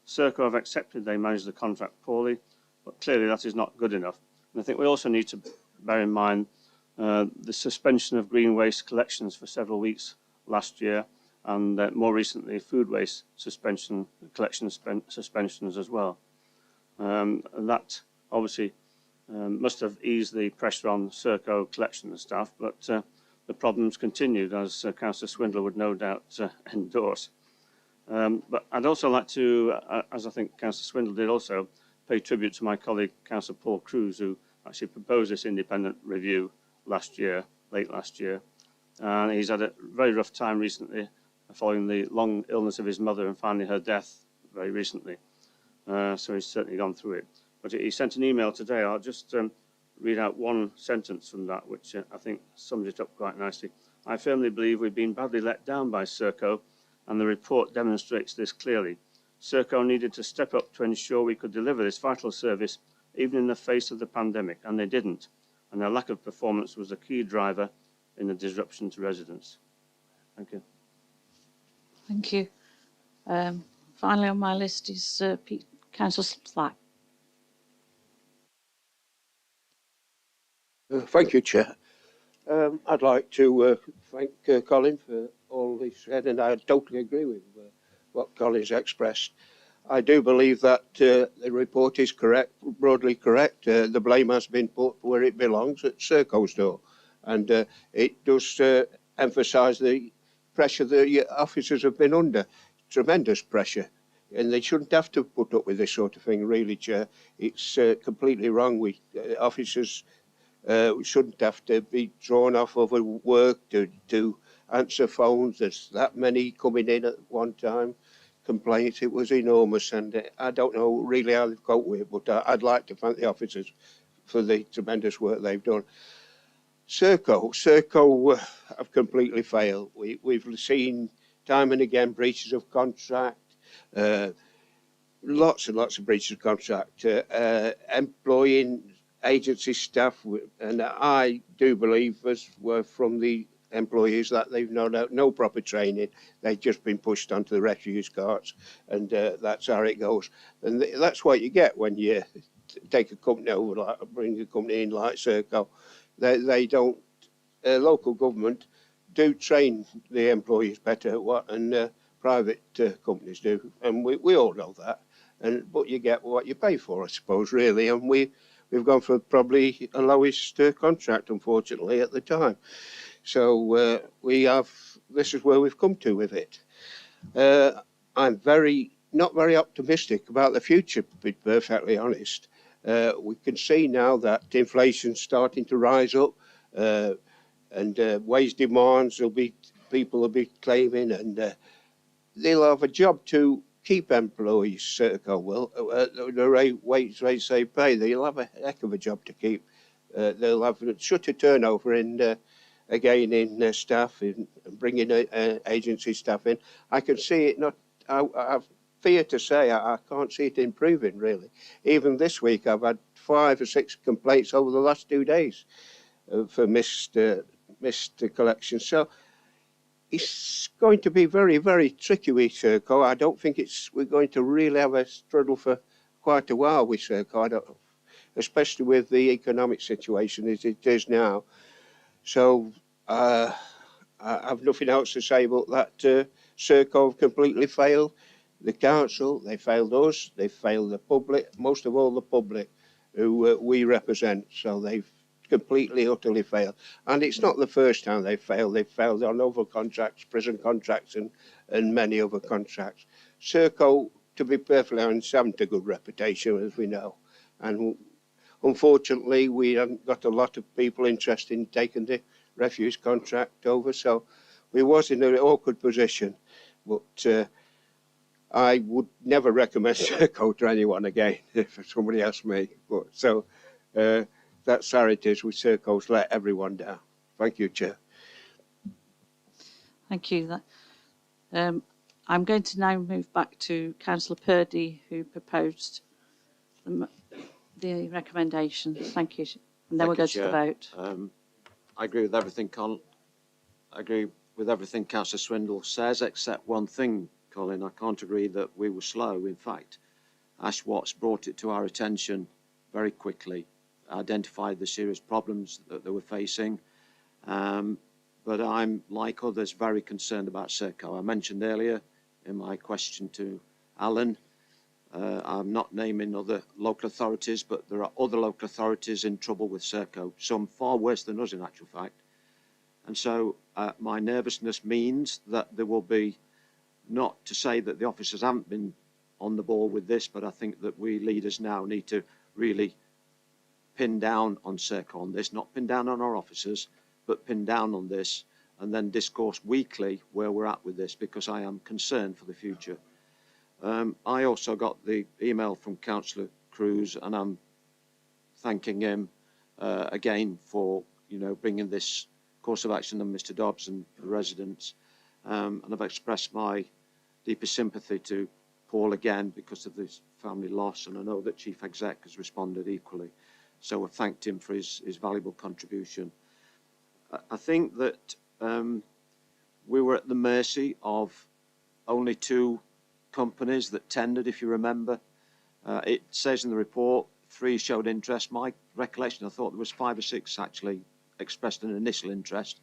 Serco have accepted they manage the contract poorly, but clearly that is not good enough. And I think we also need to bear in mind the suspension of green waste collections for several weeks last year, and more recently food waste collection suspensions as well. And that obviously must have eased the pressure on Serco collection staff, but the problems continued, as Councillor Swindler would no doubt endorse. But I'd also like to, as I think Councillor Swindler did also, pay tribute to my colleague Councillor Paul Cruz, who actually proposed this independent review late last year. And he's had a very rough time recently following the long illness of his mother and finally her death very recently. So he's certainly gone through it. But he sent an email today. I'll just read out one sentence from that, which I think sums it up quite nicely. I firmly believe we've been badly let down by Serco, and the report demonstrates this clearly. Serco needed to step up to ensure we could deliver this vital service, even in the face of the pandemic, and they didn't. And their lack of performance was a key driver in the disruption to residents. Thank you. Thank you. Finally on my list is Councillor Slack. Thank you, Chair. I'd like to thank Colin for all he said, and I totally agree with what Colin's expressed. I do believe that the report is correct, broadly correct. The blame has been put where it belongs, at Serco's door, and it does emphasise the pressure the officers have been under, tremendous pressure, and they shouldn't have to put up with this sort of thing, really, Chair. It's completely wrong. Officers shouldn't have to be drawn off of work to answer phones. There's that many coming in at one time. Complaints, it was enormous, and I don't know really how they've coped with it, but I'd like to thank the officers for the tremendous work they've done. Serco have completely failed. We've seen time and again breaches of contract, lots and lots of breaches of contract, employing agency staff, and I do believe, as were from the employees, that they've no proper training. They've just been pushed onto the refuse carts, and that's how it goes. And that's what you get when you take a company over, like bring a company in like Serco. They don't. Local government do train the employees better at what and private companies do, and we all know that. But you get what you pay for, I suppose, really. And we've gone for probably a lowest contract, unfortunately, at the time. So this is where we've come to with it. I'm not very optimistic about the future, to be perfectly honest. We can see now that inflation's starting to rise up, and wage demands people will be claiming, and they'll have a job to keep employees. Serco will, the wage rates they pay, they'll have a heck of a job to keep. They'll have such a turnover in staff, and bringing agency staff in. I can see it not. I fear to say I can't see it improving, really. Even this week, I've had 5 or 6 complaints over the last 2 days for missed collection. So it's going to be very, very tricky with Serco. I don't think we're going to really have a struggle for quite a while with Serco, especially with the economic situation as it is now. So I have nothing else to say but that Serco have completely failed the council, they failed us, they failed the public, most of all the public who we represent. So they've completely, utterly failed. And it's not the first time they've failed on other contracts, prison contracts and many other contracts. Serco, to be perfectly honest, haven't a good reputation, as we know. And unfortunately, we haven't got a lot of people interested in taking the refuse contract over. So we was in an awkward position. But I would never recommend Serco to anyone again, if somebody asked me. But so that's how it is with Serco's let everyone down. Thank you, Chair. Thank you. I'm going to now move back to Councillor Purdy, who proposed the recommendation. Thank you. And then we'll go to the vote. I agree with everything I agree with everything Councillor Swindle says, except one thing, Colin. I can't agree that we were slow. In fact, Ash Watts brought it to our attention very quickly, identified the serious problems that they were facing. But I'm, like others, very concerned about Serco. I mentioned earlier in my question to Alan, I'm not naming other local authorities, but there are other local authorities in trouble with Serco, some far worse than us in actual fact. And so my nervousness means that there will be, not to say that the officers haven't been on the ball with this, but I think that we leaders now need to really pin down on Serco on this, not pin down on our officers, but pin down on this and then discourse weekly where we're at with this, because I am concerned for the future. I also got the email from Councillor Cruz, and I'm thanking him again for bringing this course of action on Mr Dobbs and the residents, and I've expressed my deepest sympathy to Paul again because of this family loss, and I know that Chief Exec has responded equally, so I thanked him for his valuable contribution. I think that we were at the mercy of only 2 companies that tendered, if you remember. It says in the report 3 showed interest. My recollection, I thought there was 5 or 6 actually expressed an initial interest,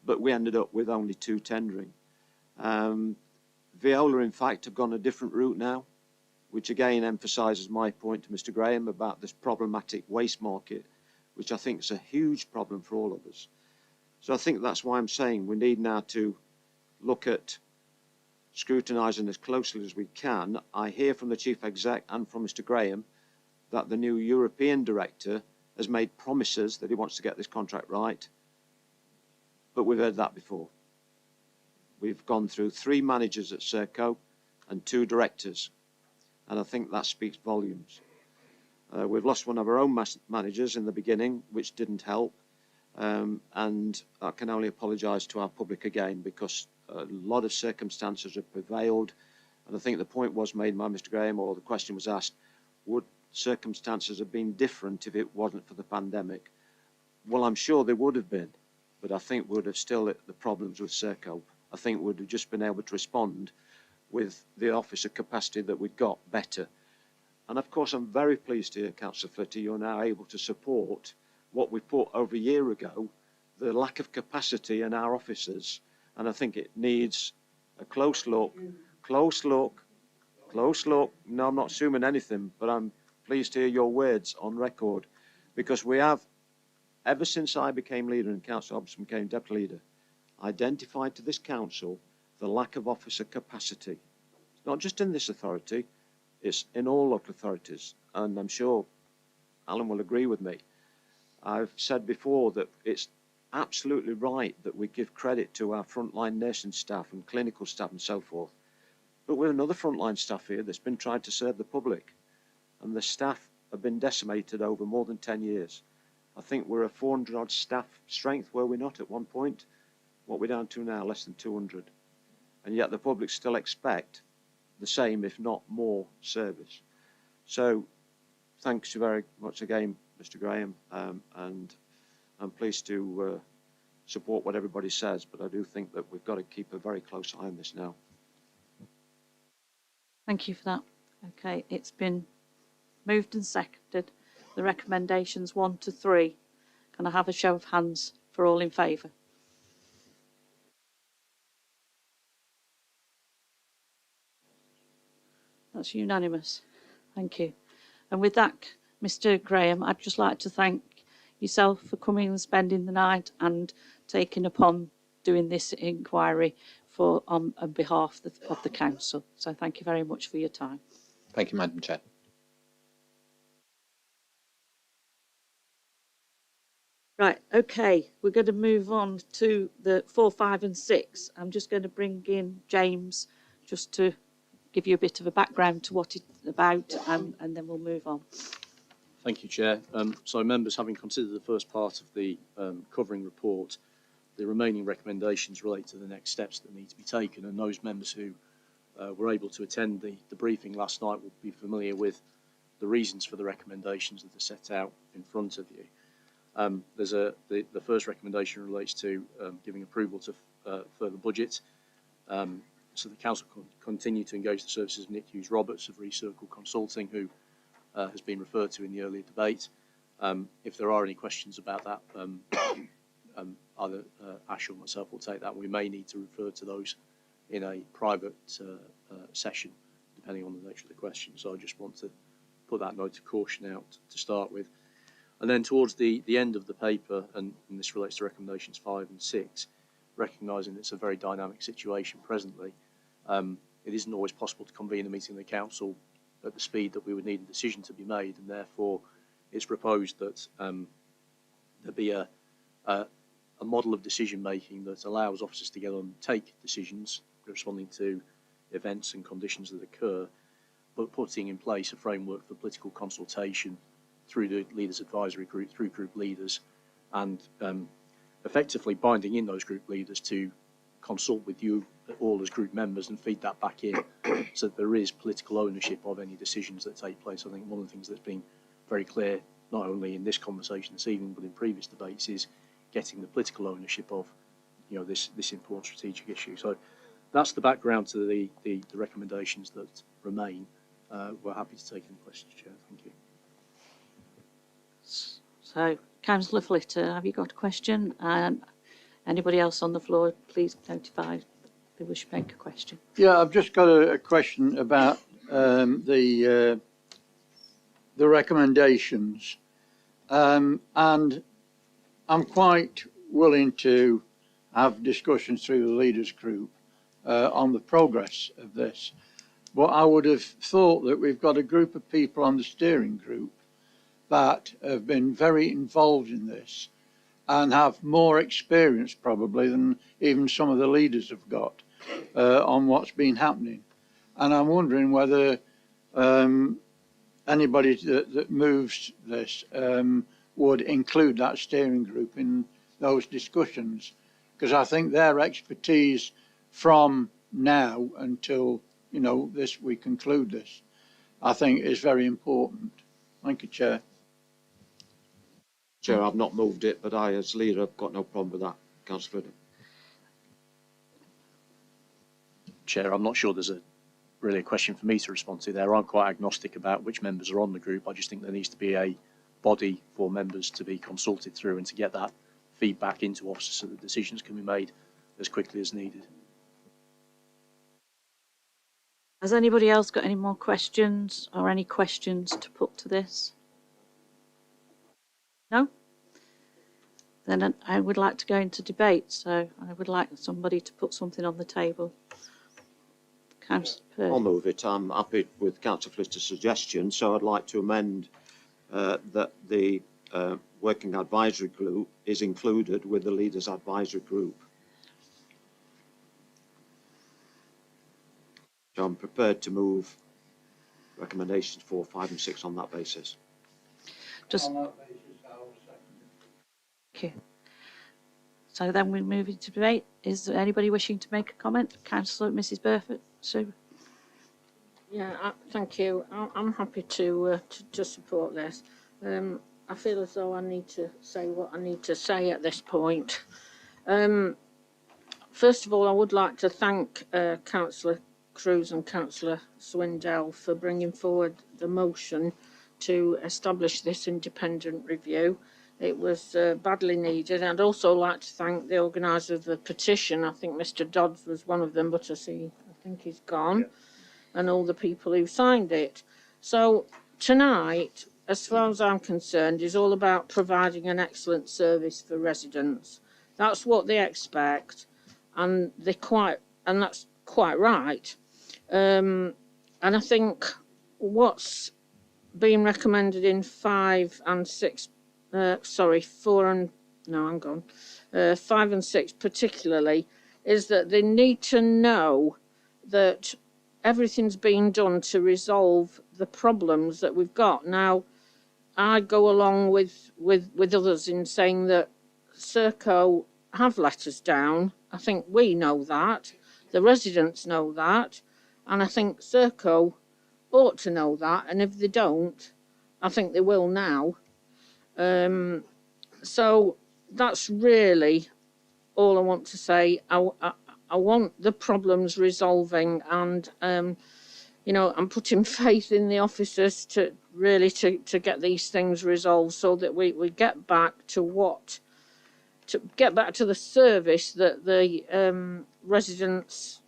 but we ended up with only 2 tendering. Veola, in fact, have gone a different route now, which again emphasises my point to Mr Graham about this problematic waste market, which I think is a huge problem for all of us. So I think that's why I'm saying we need now to look at scrutinising as closely as we can. I hear from the Chief Exec and from Mr Graham that the new European Director has made promises that he wants to get this contract right, but we've heard that before. We've gone through 3 managers at Serco and 2 directors, and I think that speaks volumes. We've lost one of our own managers in the beginning, which didn't help, and I can only apologise to our public again, because a lot of circumstances have prevailed, and I think the point was made by Mr Graham, or the question was asked, would circumstances have been different if it wasn't for the pandemic? Well, I'm sure they would have been, but I think we would have still hit the problems with Serco. I think we would have just been able to respond with the officer capacity that we've got better. And of course, I'm very pleased to hear, Councillor Flitty, you're now able to support what we put over a year ago, the lack of capacity in our officers. And I think it needs a close look. No, I'm not assuming anything, but I'm pleased to hear your words on record, because we have, ever since I became leader and Councillor Hobson became deputy leader, identified to this council the lack of officer capacity. It's not just in this authority, it's in all local authorities, and I'm sure Alan will agree with me. I've said before that it's absolutely right that we give credit to our frontline nursing staff and clinical staff and so forth, but we're another frontline staff here that's been trying to serve the public, and the staff have been decimated over more than 10 years. I think we're a 400 odd staff strength, were we not at one point? What we're down to now, less than 200. And yet the public still expect the same, if not more, service. So thanks you very much again, Mr Graham, and I'm pleased to support what everybody says, but I do think that we've got to keep a very close eye on this now. Thank you for that. Okay, it's been moved and seconded. The recommendations 1 to 3. Can I have a show of hands for all in favour? That's unanimous. Thank you. And with that, Mr Graham, I'd just like to thank yourself for coming and spending the night and taking upon doing this inquiry on behalf of the council. So thank you very much for your time. Thank you, Madam Chair. Right, okay, we're going to move on to the 4, 5 and 6. I'm just going to bring in James just to give you a bit of a background to what it's about, and then we'll move on. Thank you, Chair. So members, having considered the first part of the covering report, the remaining recommendations relate to the next steps that need to be taken, and those members who were able to attend the briefing last night will be familiar with the reasons for the recommendations that are set out in front of you. The first recommendation relates to giving approval to further budget. So the council can continue to engage the services of Nick Hughes Roberts of Recircle Consulting, who has been referred to in the earlier debate. If there are any questions about that, either Ash or myself will take that. We may need to refer to those in a private session, depending on the nature of the question. So I just want to put that note of caution out to start with. And then towards the end of the paper, and this relates to recommendations 5 and 6, recognising it's a very dynamic situation presently, it isn't always possible to convene a meeting of the council at the speed that we would need a decision to be made, and therefore it's proposed that there be a model of decision making that allows officers to get on and take decisions responding to events and conditions that occur, but putting in place a framework for political consultation through the leaders advisory group, through group leaders, and effectively binding in those group leaders to consult with you all as group members and feed that back in so that there is political ownership of any decisions that take place. I think one of the things that's been very clear, not only in this conversation this evening, but in previous debates, is getting the political ownership of this important strategic issue. So that's the background to the recommendations that remain. We're happy to take any questions, Chair. Thank you. So, Councillor Flitter, have you got a question? Anybody else on the floor, please notify if they wish to make a question. Yeah, I've just got a question about the recommendations, and I'm quite willing to have discussions through the leaders group on the progress of this. But I would have thought that we've got a group of people on the steering group that have been very involved in this and have more experience probably than even some of the leaders have got on what's been happening. And I'm wondering whether anybody that moves this would include that steering group in those discussions, because I think their expertise from now until we conclude this, I think is very important. Thank you, Chair. Chair, I've not moved it, but I, as leader, have got no problem with that. Councillor Flitter. Chair, I'm not sure there's really a question for me to respond to there. I'm quite agnostic about which members are on the group. I just think there needs to be a body for members to be consulted through and to get that feedback into officers so that decisions can be made as quickly as needed. Has anybody else got any more questions or any questions to put to this? No? Then I would like to go into debate, so I would like somebody to put something on the table. I'll move it. I'm happy with Councillor Flitter's suggestion, so I'd like to amend that the working advisory group is included with the leaders advisory group. So I'm prepared to move recommendations 4, 5 and 6 on that basis. Okay. So then we move into debate. Is there anybody wishing to make a comment? Councillor Mrs. Burford. Sue. Yeah, thank you. I'm happy to support this. I feel as though I need to say what I need to say at this point. First of all, I would like to thank Councillor Cruz and Councillor Swindell for bringing forward the motion to establish this independent review. It was badly needed. I'd also like to thank the organiser of the petition. I think Mr. Dodds was one of them, but I think he's gone. Yeah. And all the people who signed it. So tonight, as far as I'm concerned, is all about providing an excellent service for residents. That's what they expect, and that's quite right. And I think what's being recommended in 5 and 6. 5 and 6 particularly, is that they need to know that everything's being done to resolve the problems that we've got. Now, I go along with others in saying that Serco have let us down. I think we know that, the residents know that, and I think Serco ought to know that, and if they don't, I think they will now. So that's really all I want to say. I want the problems resolving, and you know, I'm putting faith in the officers to really to get these things resolved, so that we get back to the service that the residents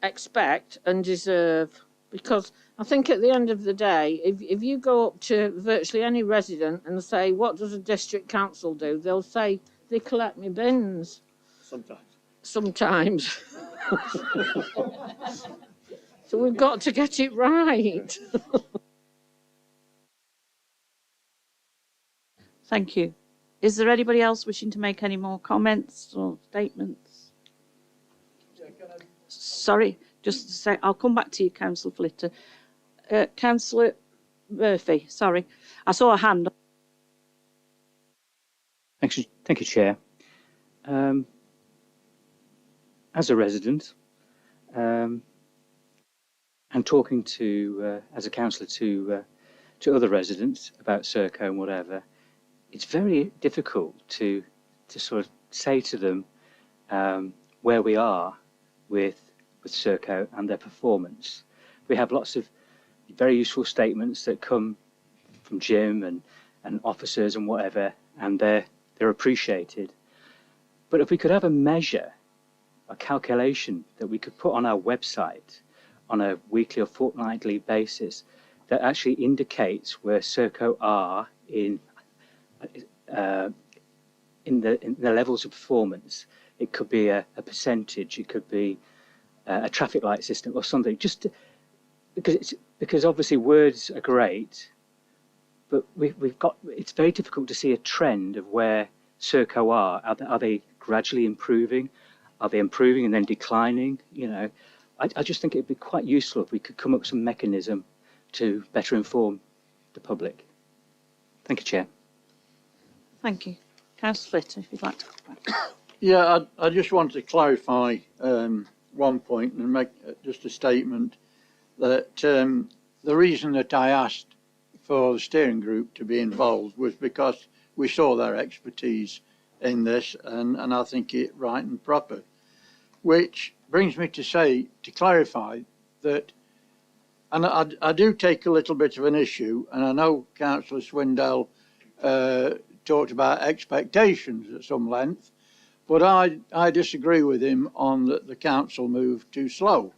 expect and deserve. Because I think at the end of the day, if you go up to virtually any resident and say, what does a district council do? They'll say, they collect me bins. Sometimes. So we've got to get it right. Thank you. Is there anybody else wishing to make any more comments or statements? Sorry, just to say, I'll come back to you, Councillor Flitter. Councillor Murphy, sorry. I saw a hand. Thank you, Chair. As a resident, and talking to, as a councillor to other residents about Serco and whatever, it's very difficult to sort of say to them where we are with Serco and their performance. We have lots of very useful statements that come from Jim and officers and whatever, and they're appreciated. But if we could have a measure, a calculation that we could put on our website on a weekly or fortnightly basis that actually indicates where Serco are in the levels of performance. It could be a percentage, it could be a traffic light system or something, just to, because obviously words are great, but it's very difficult to see a trend of where Serco are. Are they gradually improving? Are they improving and then declining? You know, I just think it'd be quite useful if we could come up with some mechanism to better inform the public. Thank you, Chair. Thank you. Councillor Flitter, if you'd like to come back. Yeah, I just want to clarify one point and make just a statement that the reason that I asked for the steering group to be involved was because we saw their expertise in this, and I think it right and proper. Which brings me to clarify that, and I do take a little bit of an issue, and I know Councillor Swindell talked about expectations at some length, but I disagree with him on that the council moved too slow.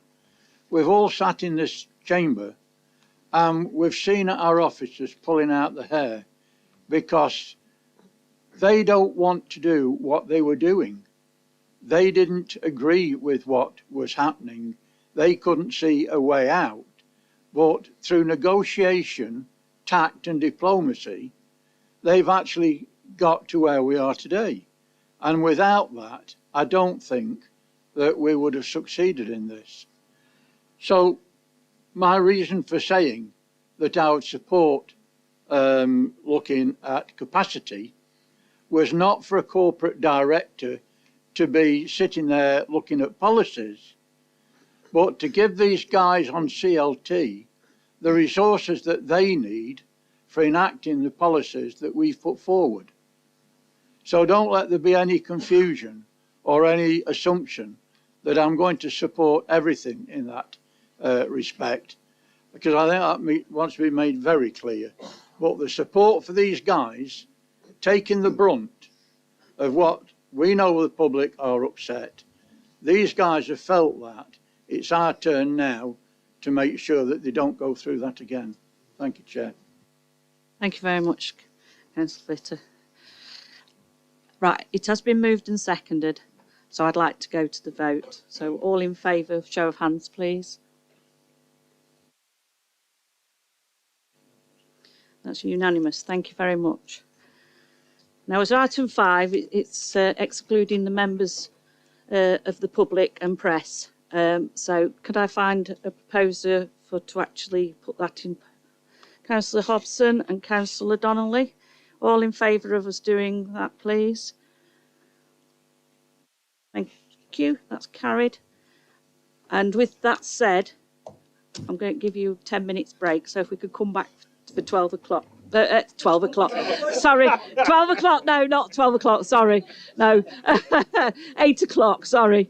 We've all sat in this chamber and we've seen our officers pulling out the hair because they don't want to do what they were doing. They didn't agree with what was happening. They couldn't see a way out. But through negotiation, tact and diplomacy, they've actually got to where we are today. And without that, I don't think that we would have succeeded in this. So my reason for saying that I would support looking at capacity was not for a corporate director to be sitting there looking at policies, but to give these guys on CLT the resources that they need for enacting the policies that we've put forward. So don't let there be any confusion or any assumption that I'm going to support everything in that respect, because I think that wants to be made very clear. But the support for these guys taking the brunt of what we know the public are upset. These guys have felt that. It's our turn now to make sure that they don't go through that again. Thank you, Chair. Thank you very much, Councillor Flitter. Right, it has been moved and seconded, so I'd like to go to the vote. So all in favour, show of hands, please. That's unanimous. Thank you very much. Now, as item 5, it's excluding the members of the public and press. So could I find a proposer to actually put that in? Councillor Hobson and Councillor Donnelly, all in favour of us doing that, please? Thank you. That's carried. And with that said, I'm going to give you 10 minutes break. So if we could come back for 12 o'clock. 12 o'clock. Sorry. 12 o'clock. No, not 12 o'clock. Sorry. No. 8 o'clock. Sorry.